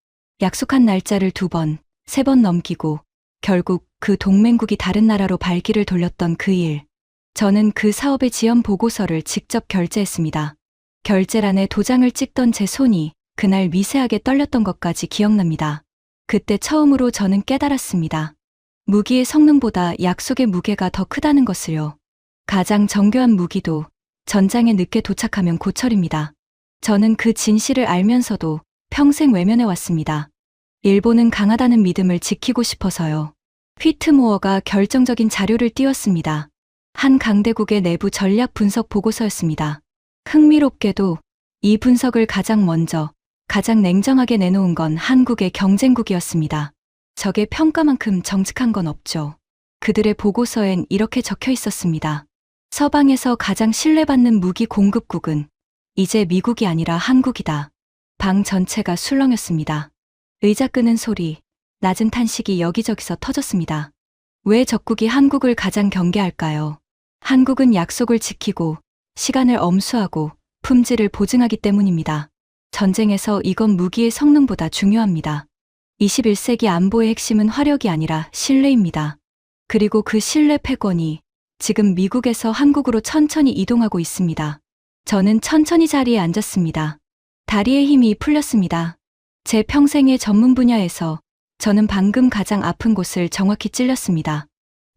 약속한 날짜를 2번, 3번 넘기고 결국 그 동맹국이 다른 나라로 발길을 돌렸던 그 일. 저는 그 사업의 지연 보고서를 직접 결제했습니다. 결제란에 도장을 찍던 제 손이 그날 미세하게 떨렸던 것까지 기억납니다. 그때 처음으로 저는 깨달았습니다. 무기의 성능보다 약속의 무게가 더 크다는 것을요. 가장 정교한 무기도 전장에 늦게 도착하면 고철입니다. 저는 그 진실을 알면서도 평생 외면해 왔습니다. 일본은 강하다는 믿음을 지키고 싶어서요. 휘트모어가 결정적인 자료를 띄웠습니다. 한 강대국의 내부 전략 분석 보고서였습니다. 흥미롭게도 이 분석을 가장 먼저, 가장 냉정하게 내놓은 건 한국의 경쟁국이었습니다. 적의 평가만큼 정직한 건 없죠. 그들의 보고서엔 이렇게 적혀 있었습니다. 서방에서 가장 신뢰받는 무기 공급국은 이제 미국이 아니라 한국이다. 방 전체가 술렁였습니다. 의자 끄는 소리, 낮은 탄식이 여기저기서 터졌습니다. 왜 적국이 한국을 가장 경계할까요? 한국은 약속을 지키고 시간을 엄수하고 품질을 보증하기 때문입니다. 전쟁에서 이건 무기의 성능보다 중요합니다. 21세기 안보의 핵심은 화력이 아니라 신뢰입니다. 그리고 그 신뢰 패권이 지금 미국에서 한국으로 천천히 이동하고 있습니다. 저는 천천히 자리에 앉았습니다. 다리에 힘이 풀렸습니다. 제 평생의 전문 분야에서 저는 방금 가장 아픈 곳을 정확히 찔렸습니다.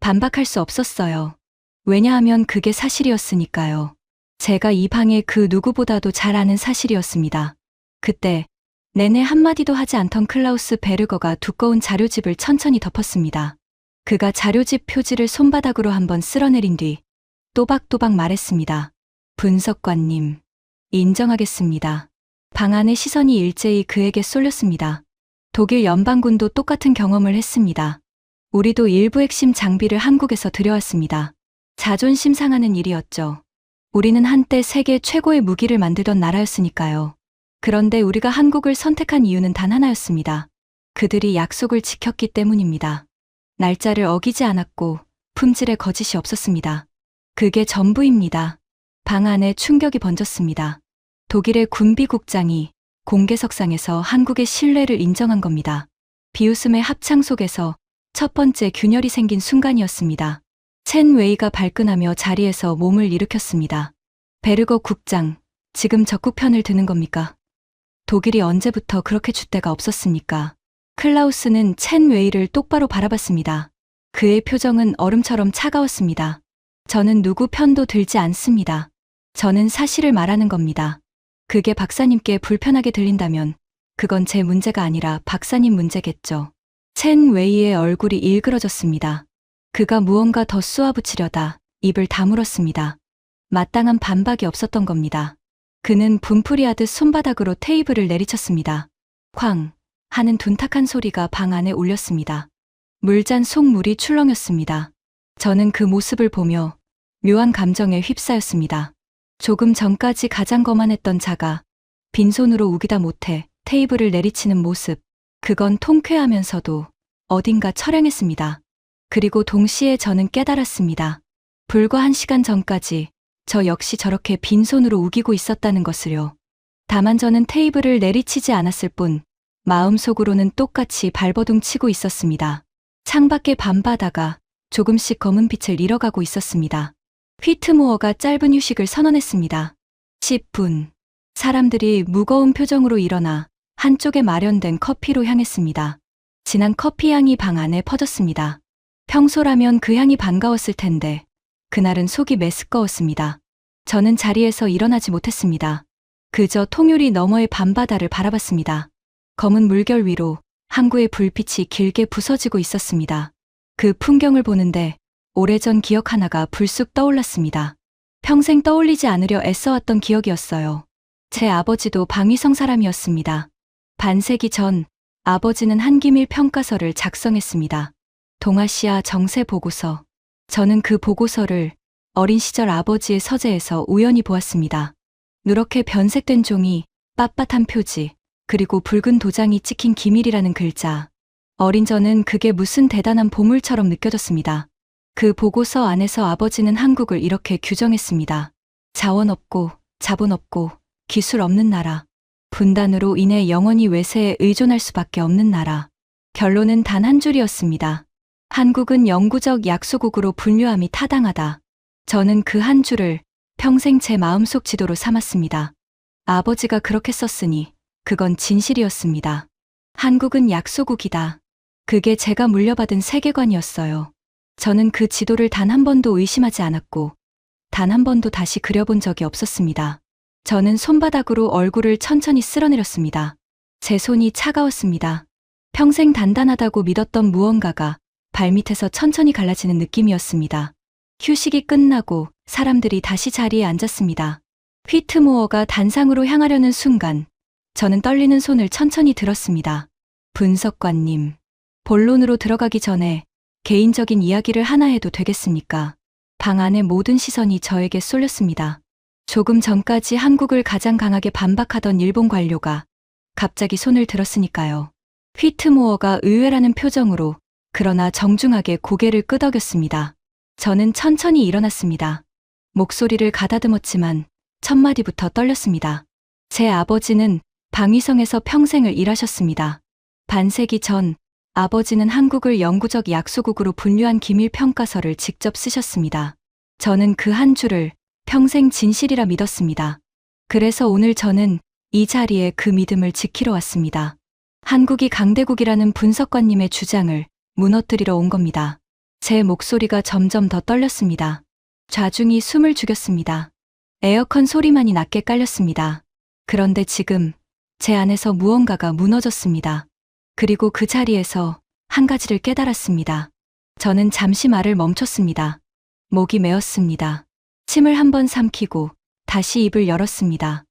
반박할 수 없었어요. 왜냐하면 그게 사실이었으니까요. 제가 이 방의 그 누구보다도 잘 아는 사실이었습니다. 그때 내내 한마디도 하지 않던 클라우스 베르거가 두꺼운 자료집을 천천히 덮었습니다. 그가 자료집 표지를 손바닥으로 한번 쓸어내린 뒤 또박또박 말했습니다. 분석관님, 인정하겠습니다. 방 안의 시선이 일제히 그에게 쏠렸습니다. 독일 연방군도 똑같은 경험을 했습니다. 우리도 일부 핵심 장비를 한국에서 들여왔습니다. 자존심 상하는 일이었죠. 우리는 한때 세계 최고의 무기를 만들던 나라였으니까요. 그런데 우리가 한국을 선택한 이유는 단 하나였습니다. 그들이 약속을 지켰기 때문입니다. 날짜를 어기지 않았고 품질에 거짓이 없었습니다. 그게 전부입니다. 방 안에 충격이 번졌습니다. 독일의 군비국장이 공개석상에서 한국의 신뢰를 인정한 겁니다. 비웃음의 합창 속에서 첫 번째 균열이 생긴 순간이었습니다. 첸 웨이가 발끈하며 자리에서 몸을 일으켰습니다. 베르거 국장, 지금 적국 편을 드는 겁니까? 독일이 언제부터 그렇게 줏대가 없었습니까? 클라우스는 첸 웨이를 똑바로 바라봤습니다. 그의 표정은 얼음처럼 차가웠습니다. 저는 누구 편도 들지 않습니다. 저는 사실을 말하는 겁니다. 그게 박사님께 불편하게 들린다면 그건 제 문제가 아니라 박사님 문제겠죠. 첸 웨이의 얼굴이 일그러졌습니다. 그가 무언가 더 쏘아붙이려다 입을 다물었습니다. 마땅한 반박이 없었던 겁니다. 그는 분풀이하듯 손바닥으로 테이블을 내리쳤습니다. 쾅 하는 둔탁한 소리가 방 안에 울렸습니다. 물잔 속 물이 출렁였습니다. 저는 그 모습을 보며 묘한 감정에 휩싸였습니다. 조금 전까지 가장 거만했던 자가 빈손으로 우기다 못해 테이블을 내리치는 모습, 그건 통쾌하면서도 어딘가 처량했습니다. 그리고 동시에 저는 깨달았습니다. 불과 1시간 전까지 저 역시 저렇게 빈손으로 우기고 있었다는 것을요. 다만 저는 테이블을 내리치지 않았을 뿐 마음속으로는 똑같이 발버둥 치고 있었습니다. 창밖의 밤바다가 조금씩 검은 빛을 잃어가고 있었습니다. 휘트모어가 짧은 휴식을 선언했습니다. 10분. 사람들이 무거운 표정으로 일어나 한쪽에 마련된 커피로 향했습니다. 진한 커피 향이 방 안에 퍼졌습니다. 평소라면 그 향이 반가웠을 텐데 그날은 속이 메스꺼웠습니다. 저는 자리에서 일어나지 못했습니다. 그저 통유리 너머의 밤바다를 바라봤습니다. 검은 물결 위로 항구의 불빛이 길게 부서지고 있었습니다. 그 풍경을 보는데 오래전 기억 하나가 불쑥 떠올랐습니다. 평생 떠올리지 않으려 애써왔던 기억이었어요. 제 아버지도 방위성 사람이었습니다. 반세기 전 아버지는 한기밀 평가서를 작성했습니다. 동아시아 정세 보고서. 저는 그 보고서를 어린 시절 아버지의 서재에서 우연히 보았습니다. 누렇게 변색된 종이, 빳빳한 표지, 그리고 붉은 도장이 찍힌 기밀이라는 글자. 어린 저는 그게 무슨 대단한 보물처럼 느껴졌습니다. 그 보고서 안에서 아버지는 한국을 이렇게 규정했습니다. 자원 없고, 자본 없고, 기술 없는 나라. 분단으로 인해 영원히 외세에 의존할 수밖에 없는 나라. 결론은 단 한 줄이었습니다. 한국은 영구적 약소국으로 분류함이 타당하다. 저는 그 한 줄을 평생 제 마음속 지도로 삼았습니다. 아버지가 그렇게 썼으니 그건 진실이었습니다. 한국은 약소국이다. 그게 제가 물려받은 세계관이었어요. 저는 그 지도를 단 한 번도 의심하지 않았고 단 한 번도 다시 그려본 적이 없었습니다. 저는 손바닥으로 얼굴을 천천히 쓸어내렸습니다. 제 손이 차가웠습니다. 평생 단단하다고 믿었던 무언가가 발밑에서 천천히 갈라지는 느낌이었습니다. 휴식이 끝나고 사람들이 다시 자리에 앉았습니다. 휘트모어가 단상으로 향하려는 순간 저는 떨리는 손을 천천히 들었습니다. 분석관님, 본론으로 들어가기 전에 개인적인 이야기를 하나 해도 되겠습니까? 방 안의 모든 시선이 저에게 쏠렸습니다. 조금 전까지 한국을 가장 강하게 반박하던 일본 관료가 갑자기 손을 들었으니까요. 휘트모어가 의외라는 표정으로 그러나 정중하게 고개를 끄덕였습니다. 저는 천천히 일어났습니다. 목소리를 가다듬었지만 첫 마디부터 떨렸습니다. 제 아버지는 방위성에서 평생을 일하셨습니다. 반세기 전 아버지는 한국을 영구적 약소국으로 분류한 기밀 평가서를 직접 쓰셨습니다. 저는 그 한 줄을 평생 진실이라 믿었습니다. 그래서 오늘 저는 이 자리에 그 믿음을 지키러 왔습니다. 한국이 강대국이라는 분석관님의 주장을 무너뜨리러 온 겁니다. 제 목소리가 점점 더 떨렸습니다. 좌중이 숨을 죽였습니다. 에어컨 소리만이 낮게 깔렸습니다. 그런데 지금 제 안에서 무언가가 무너졌습니다. 그리고 그 자리에서 한 가지를 깨달았습니다. 저는 잠시 말을 멈췄습니다. 목이 메었습니다. 침을 한번 삼키고 다시 입을 열었습니다.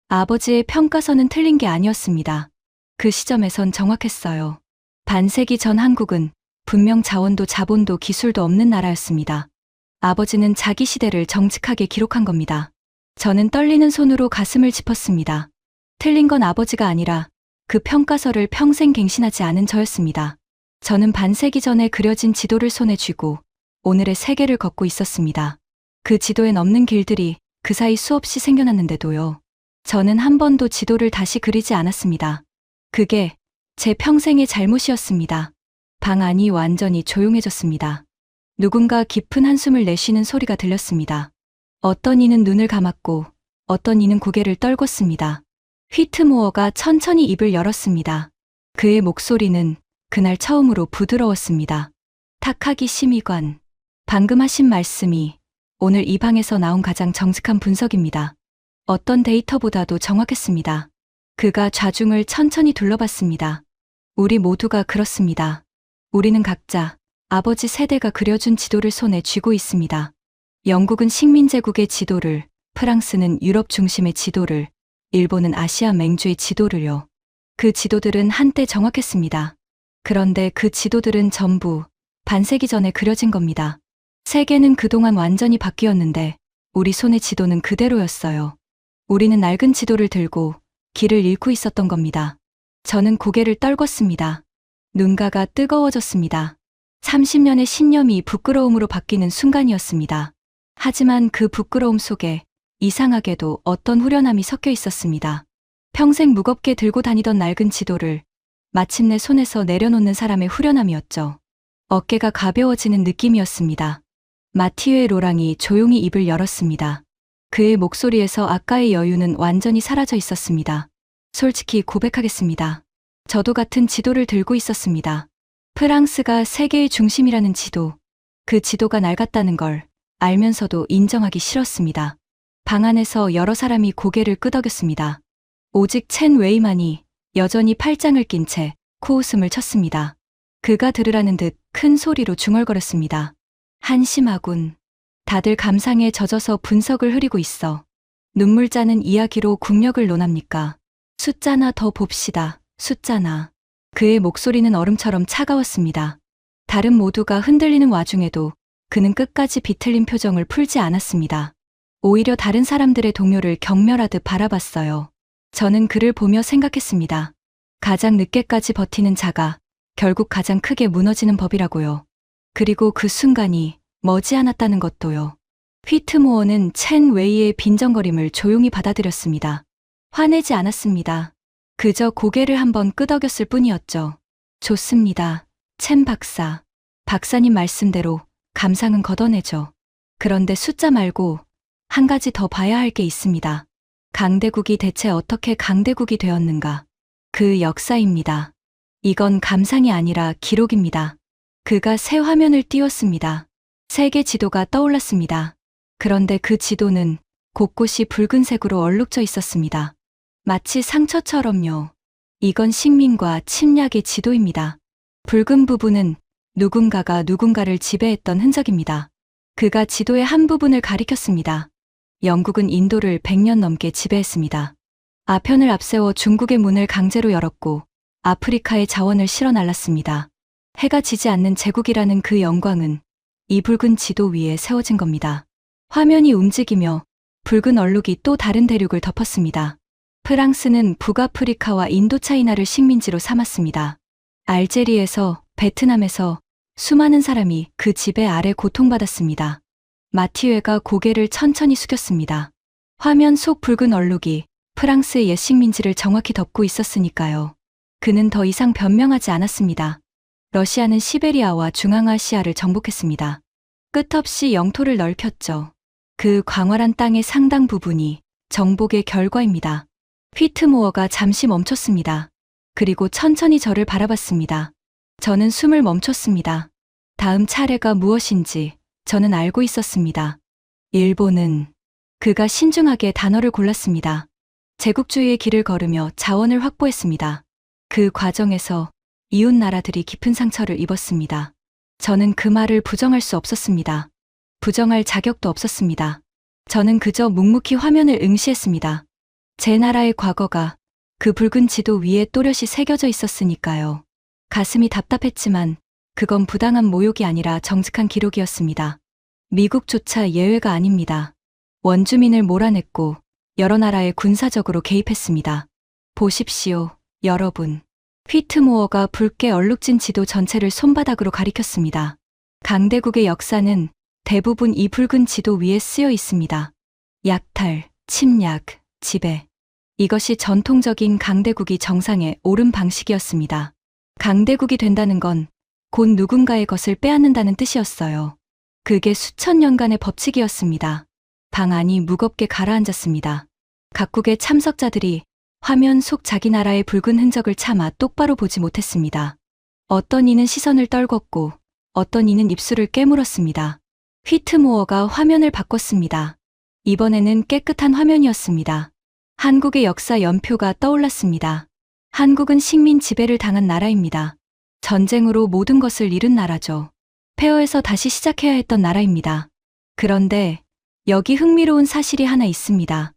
아버지의 평가서는 틀린 게 아니었습니다. 그 시점에선 정확했어요. 반세기 전 한국은 분명 자원도 자본도 기술도 없는 나라였습니다. 아버지는 자기 시대를 정직하게 기록한 겁니다. 저는 떨리는 손으로 가슴을 짚었습니다. 틀린 건 아버지가 아니라 그 평가서를 평생 갱신하지 않은 저였습니다. 저는 반세기 전에 그려진 지도를 손에 쥐고 오늘의 세계를 걷고 있었습니다. 그 지도엔 없는 길들이 그 사이 수없이 생겨났는데도요. 저는 한 번도 지도를 다시 그리지 않았습니다. 그게 제 평생의 잘못이었습니다. 방 안이 완전히 조용해졌습니다. 누군가 깊은 한숨을 내쉬는 소리가 들렸습니다. 어떤 이는 눈을 감았고 어떤 이는 고개를 떨궜습니다. 휘트모어가 천천히 입을 열었습니다. 그의 목소리는 그날 처음으로 부드러웠습니다. 타카기 심의관, 방금 하신 말씀이 오늘 이 방에서 나온 가장 정직한 분석입니다. 어떤 데이터보다도 정확했습니다. 그가 좌중을 천천히 둘러봤습니다. 우리 모두가 그렇습니다. 우리는 각자 아버지 세대가 그려준 지도를 손에 쥐고 있습니다. 영국은 식민제국의 지도를, 프랑스는 유럽 중심의 지도를, 일본은 아시아 맹주의 지도를요. 그 지도들은 한때 정확했습니다. 그런데 그 지도들은 전부 반세기 전에 그려진 겁니다. 세계는 그동안 완전히 바뀌었는데 우리 손의 지도는 그대로였어요. 우리는 낡은 지도를 들고 길을 잃고 있었던 겁니다. 저는 고개를 떨궜습니다. 눈가가 뜨거워졌습니다. 30년의 신념이 부끄러움으로 바뀌는 순간이었습니다. 하지만 그 부끄러움 속에 이상하게도 어떤 후련함이 섞여 있었습니다. 평생 무겁게 들고 다니던 낡은 지도를 마침내 손에서 내려놓는 사람의 후련함이었죠. 어깨가 가벼워지는 느낌이었습니다. 마티유의 로랑이 조용히 입을 열었습니다. 그의 목소리에서 아까의 여유는 완전히 사라져 있었습니다. 솔직히 고백하겠습니다. 저도 같은 지도를 들고 있었습니다. 프랑스가 세계의 중심이라는 지도, 그 지도가 낡았다는 걸 알면서도 인정하기 싫었습니다. 방 안에서 여러 사람이 고개를 끄덕였습니다. 오직 첸 웨이만이 여전히 팔짱을 낀 채 코웃음을 쳤습니다. 그가 들으라는 듯 큰 소리로 중얼거렸습니다. 한심하군. 다들 감상에 젖어서 분석을 흐리고 있어. 눈물 짜는 이야기로 국력을 논합니까? 숫자나 더 봅시다. 숫자나. 그의 목소리는 얼음처럼 차가웠습니다. 다른 모두가 흔들리는 와중에도 그는 끝까지 비틀린 표정을 풀지 않았습니다. 오히려 다른 사람들의 동료를 경멸하듯 바라봤어요. 저는 그를 보며 생각했습니다. 가장 늦게까지 버티는 자가 결국 가장 크게 무너지는 법이라고요. 그리고 그 순간이 머지않았다는 것도요. 휘트모어는 첸 웨이의 빈정거림을 조용히 받아들였습니다. 화내지 않았습니다. 그저 고개를 한번 끄덕였을 뿐이었죠. 좋습니다. 첸 박사. 박사님 말씀대로 감상은 걷어내죠. 그런데 숫자 말고 한 가지 더 봐야 할 게 있습니다. 강대국이 대체 어떻게 강대국이 되었는가? 그 역사입니다. 이건 감상이 아니라 기록입니다. 그가 새 화면을 띄웠습니다. 세계 지도가 떠올랐습니다. 그런데 그 지도는 곳곳이 붉은색으로 얼룩져 있었습니다. 마치 상처처럼요. 이건 식민과 침략의 지도입니다. 붉은 부분은 누군가가 누군가를 지배했던 흔적입니다. 그가 지도의 한 부분을 가리켰습니다. 영국은 인도를 100년 넘게 지배했습니다. 아편을 앞세워 중국의 문을 강제로 열었고 아프리카의 자원을 실어 날랐습니다. 해가 지지 않는 제국이라는 그 영광은 이 붉은 지도 위에 세워진 겁니다. 화면이 움직이며 붉은 얼룩이 또 다른 대륙을 덮었습니다. 프랑스는 북아프리카와 인도차이나를 식민지로 삼았습니다. 알제리에서, 베트남에서 수많은 사람이 그 지배 아래 고통받았습니다. 마티웨가 고개를 천천히 숙였습니다. 화면 속 붉은 얼룩이 프랑스의 옛 식민지를 정확히 덮고 있었으니까요. 그는 더 이상 변명하지 않았습니다. 러시아는 시베리아와 중앙아시아를 정복했습니다. 끝없이 영토를 넓혔죠. 그 광활한 땅의 상당 부분이 정복의 결과입니다. 휘트모어가 잠시 멈췄습니다. 그리고 천천히 저를 바라봤습니다. 저는 숨을 멈췄습니다. 다음 차례가 무엇인지 저는 알고 있었습니다. 일본은 그가 신중하게 단어를 골랐습니다. 제국주의의 길을 걸으며 자원을 확보했습니다. 그 과정에서 이웃 나라들이 깊은 상처를 입었습니다. 저는 그 말을 부정할 수 없었습니다. 부정할 자격도 없었습니다. 저는 그저 묵묵히 화면을 응시했습니다. 제 나라의 과거가 그 붉은 지도 위에 또렷이 새겨져 있었으니까요. 가슴이 답답했지만 그건 부당한 모욕이 아니라 정직한 기록이었습니다. 미국조차 예외가 아닙니다. 원주민을 몰아냈고 여러 나라에 군사적으로 개입했습니다. 보십시오, 여러분. 휘트모어가 붉게 얼룩진 지도 전체를 손바닥으로 가리켰습니다. 강대국의 역사는 대부분 이 붉은 지도 위에 쓰여 있습니다. 약탈, 침략, 지배. 이것이 전통적인 강대국이 정상에 오른 방식이었습니다. 강대국이 된다는 건 곧 누군가의 것을 빼앗는다는 뜻이었어요. 그게 수천 년간의 법칙이었습니다. 방 안이 무겁게 가라앉았습니다. 각국의 참석자들이 화면 속 자기 나라의 붉은 흔적을 차마 똑바로 보지 못했습니다. 어떤 이는 시선을 떨궜고 어떤 이는 입술을 깨물었습니다. 휘트모어가 화면을 바꿨습니다. 이번에는 깨끗한 화면이었습니다. 한국의 역사 연표가 떠올랐습니다. 한국은 식민 지배를 당한 나라입니다. 전쟁으로 모든 것을 잃은 나라죠. 폐허에서 다시 시작해야 했던 나라입니다. 그런데 여기 흥미로운 사실이 하나 있습니다.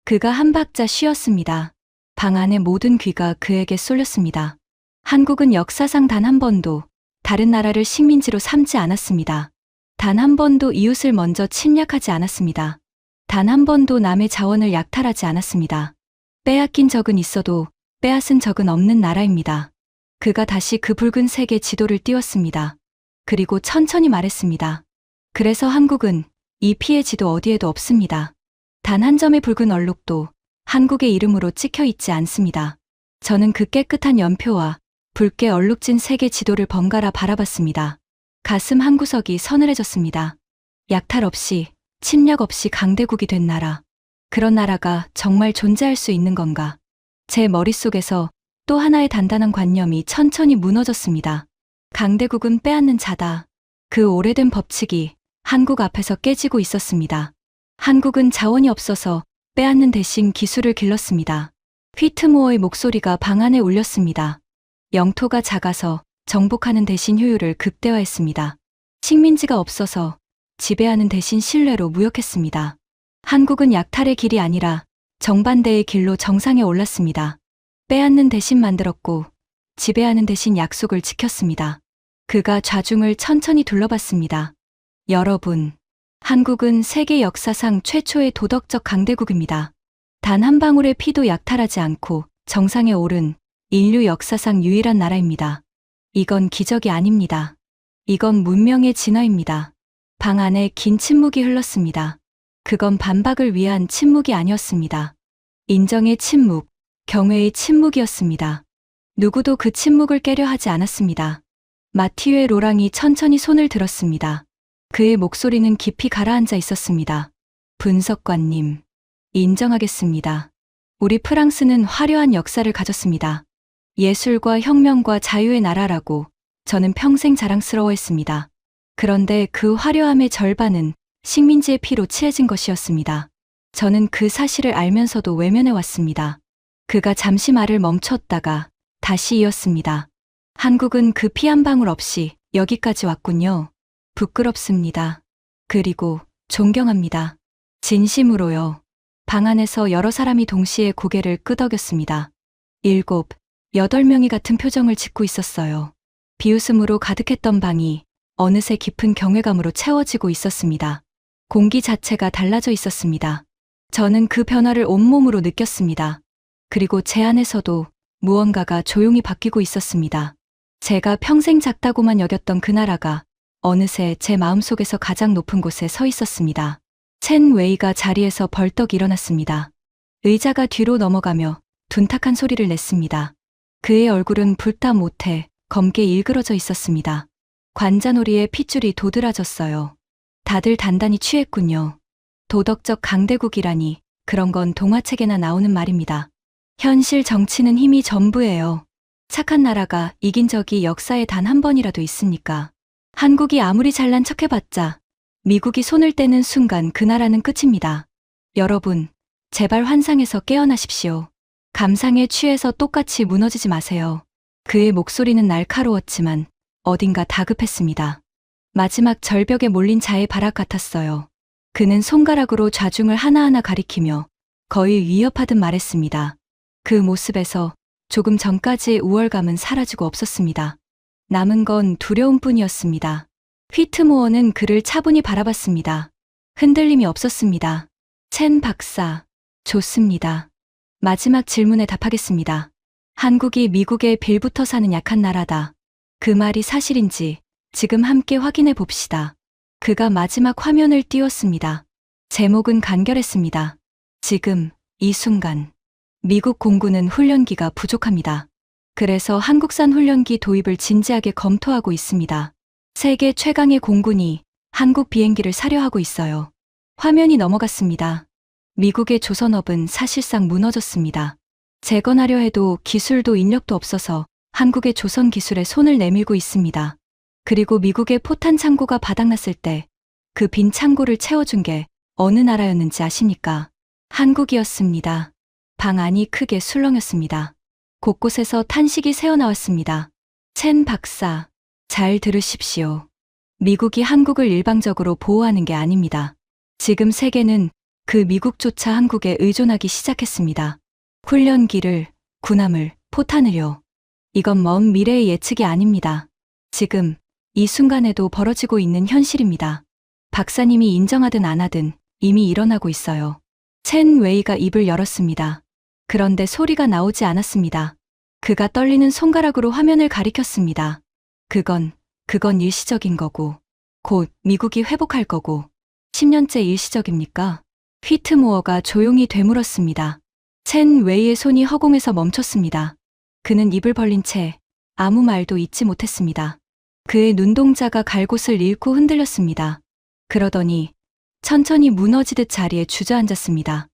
그가 한 박자 쉬었습니다. 방 안의 모든 귀가 그에게 쏠렸습니다. 한국은 역사상 단 한 번도 다른 나라를 식민지로 삼지 않았습니다. 단 한 번도 이웃을 먼저 침략하지 않았습니다. 단 한 번도 남의 자원을 약탈하지 않았습니다. 빼앗긴 적은 있어도 빼앗은 적은 없는 나라입니다. 그가 다시 그 붉은 색의 지도를 띄웠습니다. 그리고 천천히 말했습니다. 그래서 한국은 이 피의 지도 어디에도 없습니다. 단 한 점의 붉은 얼룩도 한국의 이름으로 찍혀 있지 않습니다. 저는 그 깨끗한 연표와 붉게 얼룩진 색의 지도를 번갈아 바라봤습니다. 가슴 한구석이 서늘해졌습니다. 약탈 없이, 침략 없이 강대국이 된 나라. 그런 나라가 정말 존재할 수 있는 건가? 제 머릿속에서 또 하나의 단단한 관념이 천천히 무너졌습니다. 강대국은 빼앗는 자다. 그 오래된 법칙이 한국 앞에서 깨지고 있었습니다. 한국은 자원이 없어서 빼앗는 대신 기술을 길렀습니다. 휘트모어의 목소리가 방 안에 울렸습니다. 영토가 작아서 정복하는 대신 효율을 극대화했습니다. 식민지가 없어서 지배하는 대신 신뢰로 무역했습니다. 한국은 약탈의 길이 아니라 정반대의 길로 정상에 올랐습니다. 빼앗는 대신 만들었고 지배하는 대신 약속을 지켰습니다. 그가 좌중을 천천히 둘러봤습니다. 여러분, 한국은 세계 역사상 최초의 도덕적 강대국입니다. 단 한 방울의 피도 약탈하지 않고 정상에 오른 인류 역사상 유일한 나라입니다. 이건 기적이 아닙니다. 이건 문명의 진화입니다. 방 안에 긴 침묵이 흘렀습니다. 그건 반박을 위한 침묵이 아니었습니다. 인정의 침묵, 경외의 침묵이었습니다. 누구도 그 침묵을 깨려 하지 않았습니다. 마티웨 로랑이 천천히 손을 들었습니다. 그의 목소리는 깊이 가라앉아 있었습니다. 분석관님, 인정하겠습니다. 우리 프랑스는 화려한 역사를 가졌습니다. 예술과 혁명과 자유의 나라라고 저는 평생 자랑스러워했습니다. 그런데 그 화려함의 절반은 식민지의 피로 칠해진 것이었습니다. 저는 그 사실을 알면서도 외면해 왔습니다. 그가 잠시 말을 멈췄다가 다시 이었습니다. 한국은 그 피 한 방울 없이 여기까지 왔군요. 부끄럽습니다. 그리고 존경합니다. 진심으로요. 방 안에서 여러 사람이 동시에 고개를 끄덕였습니다. 7, 8명이 같은 표정을 짓고 있었어요. 비웃음으로 가득했던 방이 어느새 깊은 경외감으로 채워지고 있었습니다. 공기 자체가 달라져 있었습니다. 저는 그 변화를 온몸으로 느꼈습니다. 그리고 제 안에서도 무언가가 조용히 바뀌고 있었습니다. 제가 평생 작다고만 여겼던 그 나라가 어느새 제 마음속에서 가장 높은 곳에 서 있었습니다. 첸 웨이가 자리에서 벌떡 일어났습니다. 의자가 뒤로 넘어가며 둔탁한 소리를 냈습니다. 그의 얼굴은 불타 못해 검게 일그러져 있었습니다. 관자놀이에 핏줄이 도드라졌어요. 다들 단단히 취했군요. 도덕적 강대국이라니 그런 건 동화책에나 나오는 말입니다. 현실 정치는 힘이 전부예요. 착한 나라가 이긴 적이 역사에 단 한 번이라도 있습니까? 한국이 아무리 잘난 척해봤자 미국이 손을 떼는 순간 그 나라는 끝입니다. 여러분, 제발 환상에서 깨어나십시오. 감상에 취해서 똑같이 무너지지 마세요. 그의 목소리는 날카로웠지만 어딘가 다급했습니다. 마지막 절벽에 몰린 자의 발악 같았어요. 그는 손가락으로 좌중을 하나하나 가리키며 거의 위협하듯 말했습니다. 그 모습에서 조금 전까지의 우월감은 사라지고 없었습니다. 남은 건 두려움뿐이었습니다. 휘트모어는 그를 차분히 바라봤습니다. 흔들림이 없었습니다. 첸 박사, 좋습니다. 마지막 질문에 답하겠습니다. 한국이 미국의 빌부터 사는 약한 나라다. 그 말이 사실인지 지금 함께 확인해 봅시다. 그가 마지막 화면을 띄웠습니다. 제목은 간결했습니다. 지금, 이 순간. 미국 공군은 훈련기가 부족합니다. 그래서 한국산 훈련기 도입을 진지하게 검토하고 있습니다. 세계 최강의 공군이 한국 비행기를 사려 하고 있어요. 화면이 넘어갔습니다. 미국의 조선업은 사실상 무너졌습니다. 재건하려 해도 기술도 인력도 없어서 한국의 조선 기술에 손을 내밀고 있습니다. 그리고 미국의 포탄 창고가 바닥났을 때 그 빈 창고를 채워준 게 어느 나라였는지 아십니까? 한국이었습니다. 방 안이 크게 술렁였습니다. 곳곳에서 탄식이 새어나왔습니다. 첸 박사, 잘 들으십시오. 미국이 한국을 일방적으로 보호하는 게 아닙니다. 지금 세계는 그 미국조차 한국에 의존하기 시작했습니다. 훈련기를, 군함을, 포탄을요. 이건 먼 미래의 예측이 아닙니다. 지금, 이 순간에도 벌어지고 있는 현실입니다. 박사님이 인정하든 안 하든 이미 일어나고 있어요. 첸 웨이가 입을 열었습니다. 그런데 소리가 나오지 않았습니다. 그가 떨리는 손가락으로 화면을 가리켰습니다. 그건 일시적인 거고, 곧 미국이 회복할 거고, 10년째 일시적입니까? 휘트모어가 조용히 되물었습니다. 첸 웨이의 손이 허공에서 멈췄습니다. 그는 입을 벌린 채 아무 말도 잇지 못했습니다. 그의 눈동자가 갈곳을 잃고 흔들렸습니다. 그러더니 천천히 무너지듯 자리에 주저앉았습니다.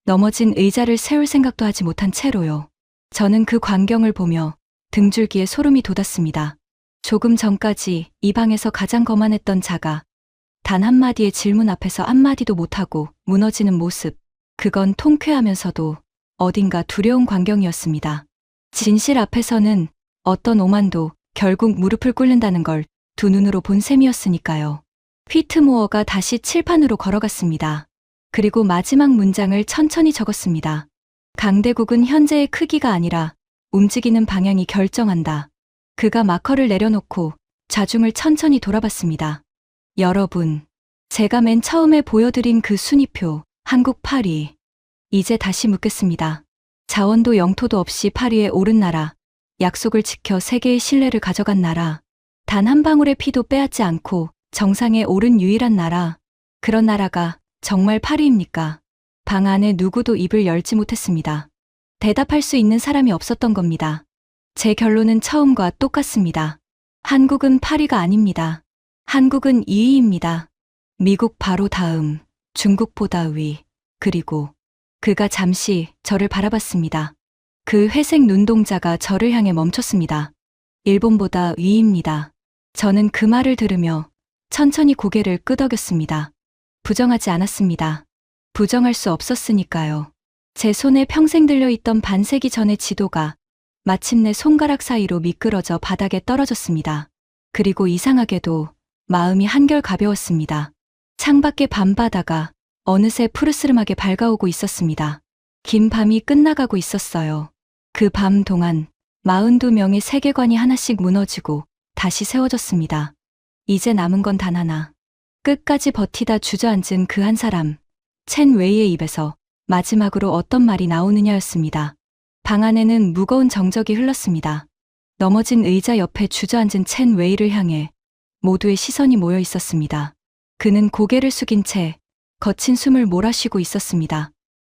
넘어진 의자를 세울 생각도 하지 못한 채로요. 저는 그 광경을 보며 등줄기에 소름이 돋았습니다. 조금 전까지 이 방에서 가장 거만했던 자가 단 한마디의 질문 앞에서 한마디도 못하고 무너지는 모습, 그건 통쾌하면서도 어딘가 두려운 광경이었습니다. 진실 앞에서는 어떤 오만도 결국 무릎을 꿇는다는 걸 두 눈으로 본 셈이었으니까요. 휘트모어가 다시 칠판으로 걸어갔습니다. 그리고 마지막 문장을 천천히 적었습니다. 강대국은 현재의 크기가 아니라 움직이는 방향이 결정한다. 그가 마커를 내려놓고 좌중을 천천히 돌아봤습니다. 여러분, 제가 맨 처음에 보여드린 그 순위표, 한국 8위. 이제 다시 묻겠습니다. 자원도 영토도 없이 8위에 오른 나라, 약속을 지켜 세계의 신뢰를 가져간 나라, 단 한 방울의 피도 빼앗지 않고 정상에 오른 유일한 나라, 그런 나라가 정말 8위입니까? 방 안에 누구도 입을 열지 못했습니다. 대답할 수 있는 사람이 없었던 겁니다. 제 결론은 처음과 똑같습니다. 한국은 8위가 아닙니다. 한국은 2위입니다. 미국 바로 다음, 중국보다 위, 그리고 그가 잠시 저를 바라봤습니다. 그 회색 눈동자가 저를 향해 멈췄습니다. 일본보다 위입니다. 저는 그 말을 들으며 천천히 고개를 끄덕였습니다. 부정하지 않았습니다. 부정할 수 없었으니까요. 제 손에 평생 들려있던 반세기 전의 지도가 마침내 손가락 사이로 미끄러져 바닥에 떨어졌습니다. 그리고 이상하게도 마음이 한결 가벼웠습니다. 창밖의 밤바다가 어느새 푸르스름하게 밝아오고 있었습니다. 긴 밤이 끝나가고 있었어요. 그 밤 동안 42명의 세계관이 하나씩 무너지고 다시 세워졌습니다. 이제 남은 건 단 하나. 끝까지 버티다 주저앉은 그 한 사람, 첸 웨이의 입에서 마지막으로 어떤 말이 나오느냐였습니다. 방 안에는 무거운 정적이 흘렀습니다. 넘어진 의자 옆에 주저앉은 첸 웨이를 향해 모두의 시선이 모여 있었습니다. 그는 고개를 숙인 채 거친 숨을 몰아쉬고 있었습니다.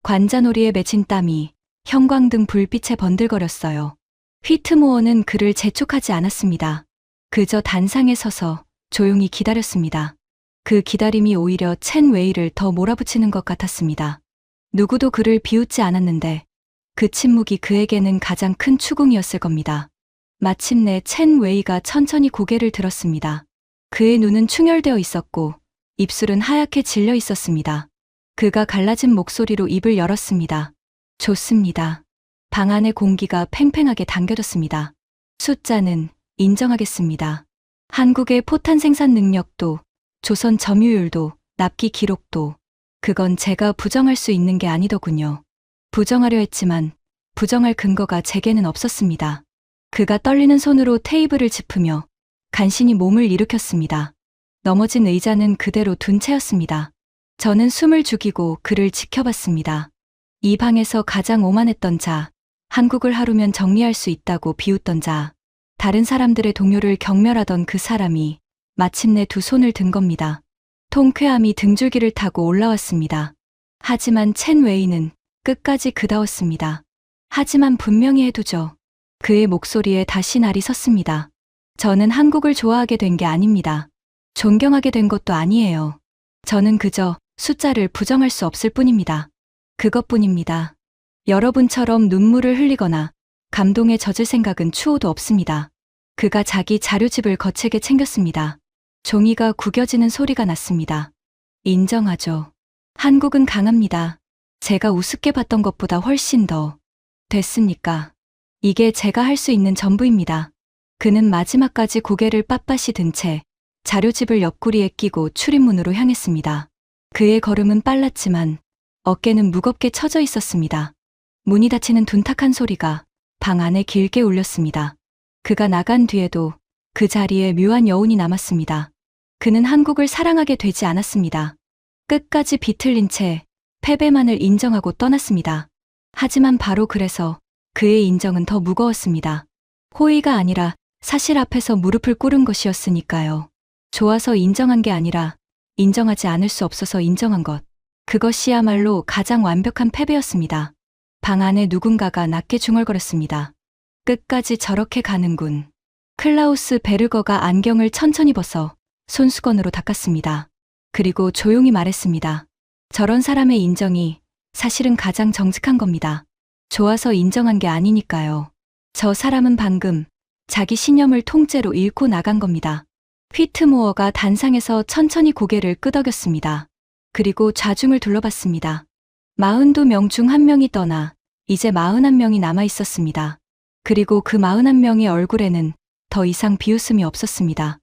관자놀이에 맺힌 땀이 형광등 불빛에 번들거렸어요. 휘트모어는 그를 재촉하지 않았습니다. 그저 단상에 서서 조용히 기다렸습니다. 그 기다림이 오히려 첸 웨이를 더 몰아붙이는 것 같았습니다. 누구도 그를 비웃지 않았는데 그 침묵이 그에게는 가장 큰 추궁이었을 겁니다. 마침내 첸 웨이가 천천히 고개를 들었습니다. 그의 눈은 충혈되어 있었고 입술은 하얗게 질려 있었습니다. 그가 갈라진 목소리로 입을 열었습니다. 좋습니다. 방 안의 공기가 팽팽하게 당겨졌습니다. 숫자는 인정하겠습니다. 한국의 포탄 생산 능력도, 조선 점유율도, 납기 기록도, 그건 제가 부정할 수 있는 게 아니더군요. 부정하려 했지만 부정할 근거가 제게는 없었습니다. 그가 떨리는 손으로 테이블을 짚으며 간신히 몸을 일으켰습니다. 넘어진 의자는 그대로 둔 채였습니다. 저는 숨을 죽이고 그를 지켜봤습니다. 이 방에서 가장 오만했던 자, 한국을 하루면 정리할 수 있다고 비웃던 자, 다른 사람들의 동요를 경멸하던 그 사람이 마침내 두 손을 든 겁니다. 통쾌함이 등줄기를 타고 올라왔습니다. 하지만 첸 웨이는 끝까지 그다웠습니다. 하지만 분명히 해두죠. 그의 목소리에 다시 날이 섰습니다. 저는 한국을 좋아하게 된 게 아닙니다. 존경하게 된 것도 아니에요. 저는 그저 숫자를 부정할 수 없을 뿐입니다. 그것뿐입니다. 여러분처럼 눈물을 흘리거나 감동에 젖을 생각은 추호도 없습니다. 그가 자기 자료집을 거칠게 챙겼습니다. 종이가 구겨지는 소리가 났습니다. 인정하죠. 한국은 강합니다. 제가 우습게 봤던 것보다 훨씬 더. 됐습니까? 이게 제가 할 수 있는 전부입니다. 그는 마지막까지 고개를 빳빳이 든 채 자료집을 옆구리에 끼고 출입문으로 향했습니다. 그의 걸음은 빨랐지만 어깨는 무겁게 처져 있었습니다. 문이 닫히는 둔탁한 소리가 방 안에 길게 울렸습니다. 그가 나간 뒤에도 그 자리에 묘한 여운이 남았습니다. 그는 한국을 사랑하게 되지 않았습니다. 끝까지 비틀린 채 패배만을 인정하고 떠났습니다. 하지만 바로 그래서 그의 인정은 더 무거웠습니다. 호의가 아니라 사실 앞에서 무릎을 꿇은 것이었으니까요. 좋아서 인정한 게 아니라 인정하지 않을 수 없어서 인정한 것. 그것이야말로 가장 완벽한 패배였습니다. 방 안에 누군가가 낮게 중얼거렸습니다. 끝까지 저렇게 가는군. 클라우스 베르거가 안경을 천천히 벗어 손수건으로 닦았습니다. 그리고 조용히 말했습니다. 저런 사람의 인정이 사실은 가장 정직한 겁니다. 좋아서 인정한 게 아니니까요. 저 사람은 방금 자기 신념을 통째로 잃고 나간 겁니다. 휘트모어가 단상에서 천천히 고개를 끄덕였습니다. 그리고 좌중을 둘러봤습니다. 42명 중 한 명이 떠나 이제 41명이 남아 있었습니다. 그리고 그 41명의 얼굴에는 더 이상 비웃음이 없었습니다.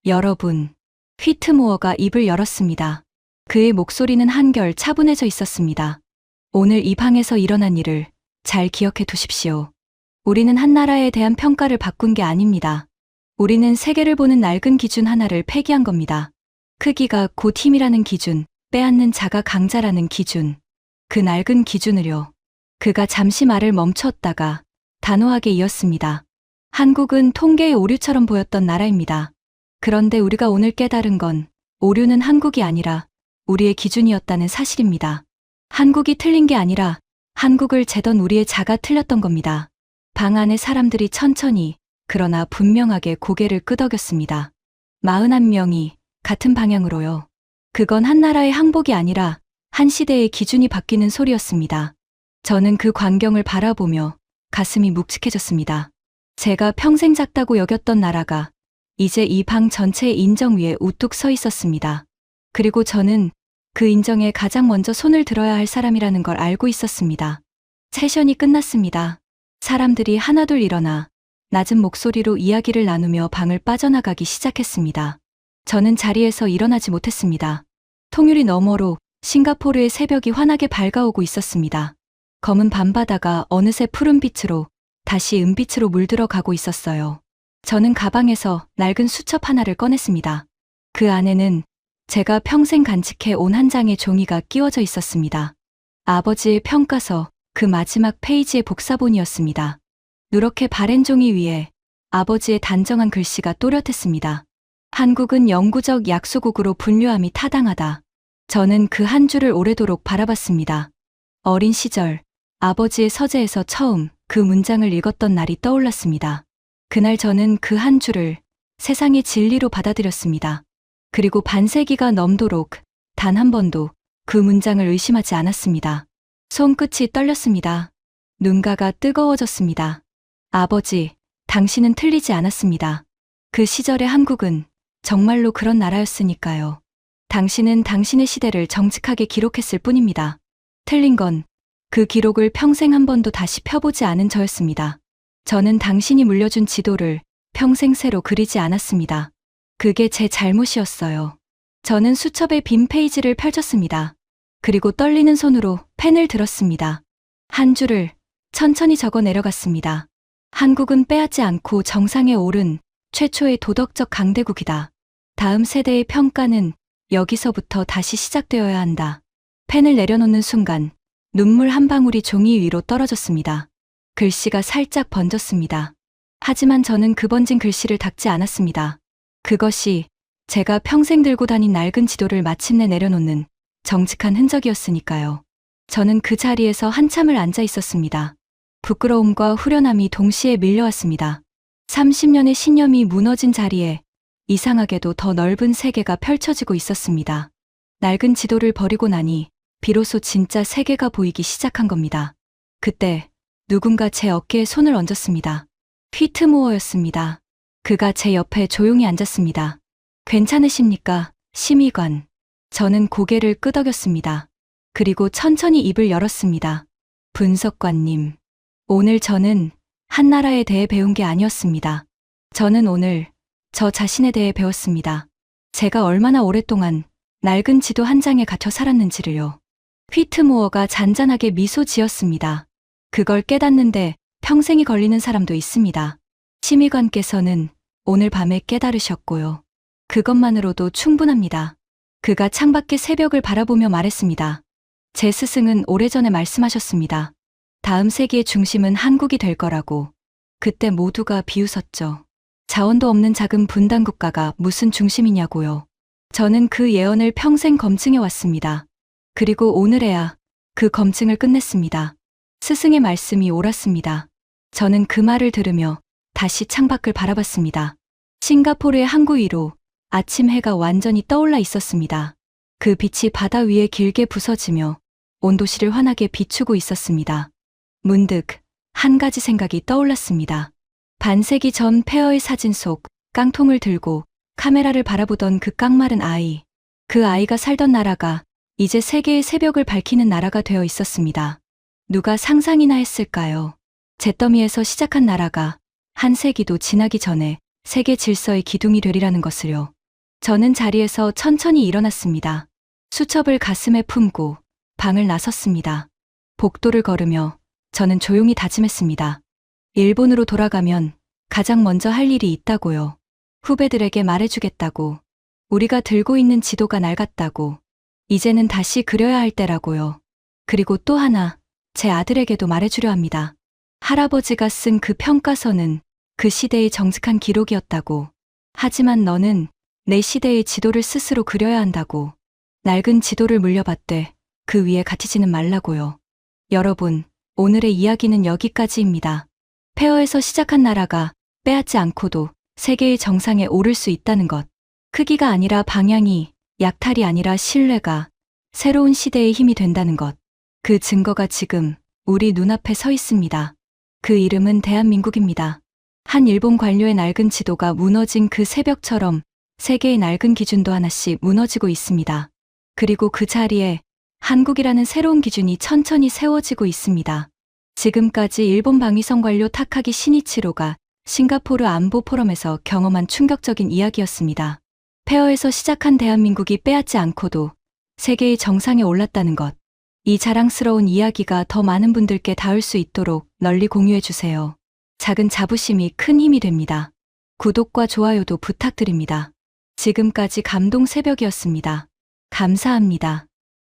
여러분, 휘트모어가 입을 열었습니다. 그의 목소리는 한결 차분해져 있었습니다. 오늘 이 방에서 일어난 일을 잘 기억해 두십시오. 우리는 한 나라에 대한 평가를 바꾼 게 아닙니다. 우리는 세계를 보는 낡은 기준 하나를 폐기한 겁니다. 크기가 곧 힘이라는 기준, 빼앗는 자가 강자라는 기준. 그 낡은 기준을요. 그가 잠시 말을 멈췄다가 단호하게 이었습니다. 한국은 통계의 오류처럼 보였던 나라입니다. 그런데 우리가 오늘 깨달은 건 오류는 한국이 아니라 우리의 기준이었다는 사실입니다. 한국이 틀린 게 아니라 한국을 재던 우리의 자가 틀렸던 겁니다. 방 안의 사람들이 천천히 그러나 분명하게 고개를 끄덕였습니다. 41명이 같은 방향으로요. 그건 한 나라의 항복이 아니라 한 시대의 기준이 바뀌는 소리였습니다. 저는 그 광경을 바라보며 가슴이 묵직해졌습니다. 제가 평생 작다고 여겼던 나라가 이제 이 방 전체의 인정 위에 우뚝 서 있었습니다. 그리고 저는 그 인정에 가장 먼저 손을 들어야 할 사람이라는 걸 알고 있었습니다. 세션이 끝났습니다. 사람들이 하나둘 일어나 낮은 목소리로 이야기를 나누며 방을 빠져나가기 시작했습니다. 저는 자리에서 일어나지 못했습니다. 통유리 너머로 싱가포르의 새벽이 환하게 밝아오고 있었습니다. 검은 밤바다가 어느새 푸른빛으로 다시 은빛으로 물들어가고 있었어요. 저는 가방에서 낡은 수첩 하나를 꺼냈습니다. 그 안에는 제가 평생 간직해 온 한 장의 종이가 끼워져 있었습니다. 아버지의 평가서 그 마지막 페이지의 복사본이었습니다. 누렇게 바랜 종이 위에 아버지의 단정한 글씨가 또렷했습니다. 한국은 영구적 약소국으로 분류함이 타당하다. 저는 그 한 줄을 오래도록 바라봤습니다. 어린 시절 아버지의 서재에서 처음 그 문장을 읽었던 날이 떠올랐습니다. 그날 저는 그 한 줄을 세상의 진리로 받아들였습니다. 그리고 반세기가 넘도록 단 한 번도 그 문장을 의심하지 않았습니다. 손끝이 떨렸습니다. 눈가가 뜨거워졌습니다. 아버지, 당신은 틀리지 않았습니다. 그 시절의 한국은 정말로 그런 나라였으니까요. 당신은 당신의 시대를 정직하게 기록했을 뿐입니다. 틀린 건 그 기록을 평생 한 번도 다시 펴보지 않은 저였습니다. 저는 당신이 물려준 지도를 평생 새로 그리지 않았습니다. 그게 제 잘못이었어요. 저는 수첩의 빈 페이지를 펼쳤습니다. 그리고 떨리는 손으로 펜을 들었습니다. 한 줄을 천천히 적어 내려갔습니다. 한국은 빼앗지 않고 정상에 오른 최초의 도덕적 강대국이다. 다음 세대의 평가는 여기서부터 다시 시작되어야 한다. 펜을 내려놓는 순간 눈물 한 방울이 종이 위로 떨어졌습니다. 글씨가 살짝 번졌습니다. 하지만 저는 그 번진 글씨를 닦지 않았습니다. 그것이 제가 평생 들고 다닌 낡은 지도를 마침내 내려놓는 정직한 흔적이었으니까요. 저는 그 자리에서 한참을 앉아 있었습니다. 부끄러움과 후련함이 동시에 밀려왔습니다. 30년의 신념이 무너진 자리에 이상하게도 더 넓은 세계가 펼쳐지고 있었습니다. 낡은 지도를 버리고 나니 비로소 진짜 세계가 보이기 시작한 겁니다. 그때 누군가 제 어깨에 손을 얹었습니다. 휘트모어였습니다. 그가 제 옆에 조용히 앉았습니다. 괜찮으십니까, 심의관? 저는 고개를 끄덕였습니다. 그리고 천천히 입을 열었습니다. 분석관님, 오늘 저는 한 나라에 대해 배운 게 아니었습니다. 저는 오늘 저 자신에 대해 배웠습니다. 제가 얼마나 오랫동안 낡은 지도 한 장에 갇혀 살았는지를요. 휘트모어가 잔잔하게 미소 지었습니다. 그걸 깨닫는데 평생이 걸리는 사람도 있습니다. 심의관께서는 오늘 밤에 깨달으셨고요. 그것만으로도 충분합니다. 그가 창밖의 새벽을 바라보며 말했습니다. 제 스승은 오래전에 말씀하셨습니다. 다음 세기의 중심은 한국이 될 거라고. 그때 모두가 비웃었죠. 자원도 없는 작은 분단 국가가 무슨 중심이냐고요. 저는 그 예언을 평생 검증해 왔습니다. 그리고 오늘에야 그 검증을 끝냈습니다. 스승의 말씀이 옳았습니다. 저는 그 말을 들으며 다시 창밖을 바라봤습니다. 싱가포르의 항구 위로 아침 해가 완전히 떠올라 있었습니다. 그 빛이 바다 위에 길게 부서지며 온 도시를 환하게 비추고 있었습니다. 문득 한 가지 생각이 떠올랐습니다. 반세기 전 폐허의 사진 속 깡통을 들고 카메라를 바라보던 그 깡마른 아이. 그 아이가 살던 나라가 이제 세계의 새벽을 밝히는 나라가 되어 있었습니다. 누가 상상이나 했을까요? 잿더미에서 시작한 나라가 한 세기도 지나기 전에 세계 질서의 기둥이 되리라는 것을요. 저는 자리에서 천천히 일어났습니다. 수첩을 가슴에 품고 방을 나섰습니다. 복도를 걸으며 저는 조용히 다짐했습니다. 일본으로 돌아가면 가장 먼저 할 일이 있다고요. 후배들에게 말해주겠다고. 우리가 들고 있는 지도가 낡았다고. 이제는 다시 그려야 할 때라고요. 그리고 또 하나, 제 아들에게도 말해주려 합니다. 할아버지가 쓴 그 평가서는 그 시대의 정직한 기록이었다고. 하지만 너는 내 시대의 지도를 스스로 그려야 한다고. 낡은 지도를 물려받되 그 위에 갇히지는 말라고요. 여러분, 오늘의 이야기는 여기까지입니다. 폐허에서 시작한 나라가 빼앗지 않고도 세계의 정상에 오를 수 있다는 것. 크기가 아니라 방향이, 약탈이 아니라 신뢰가 새로운 시대의 힘이 된다는 것. 그 증거가 지금 우리 눈앞에 서 있습니다. 그 이름은 대한민국입니다. 한 일본 관료의 낡은 지도가 무너진 그 새벽처럼 세계의 낡은 기준도 하나씩 무너지고 있습니다. 그리고 그 자리에 한국이라는 새로운 기준이 천천히 세워지고 있습니다. 지금까지 일본 방위성 관료 타카기 시니치로가 싱가포르 안보 포럼에서 경험한 충격적인 이야기였습니다. 폐허에서 시작한 대한민국이 빼앗지 않고도 세계의 정상에 올랐다는 것. 이 자랑스러운 이야기가 더 많은 분들께 닿을 수 있도록 널리 공유해 주세요. 작은 자부심이 큰 힘이 됩니다. 구독과 좋아요도 부탁드립니다. 지금까지 감동 새벽이었습니다. 감사합니다.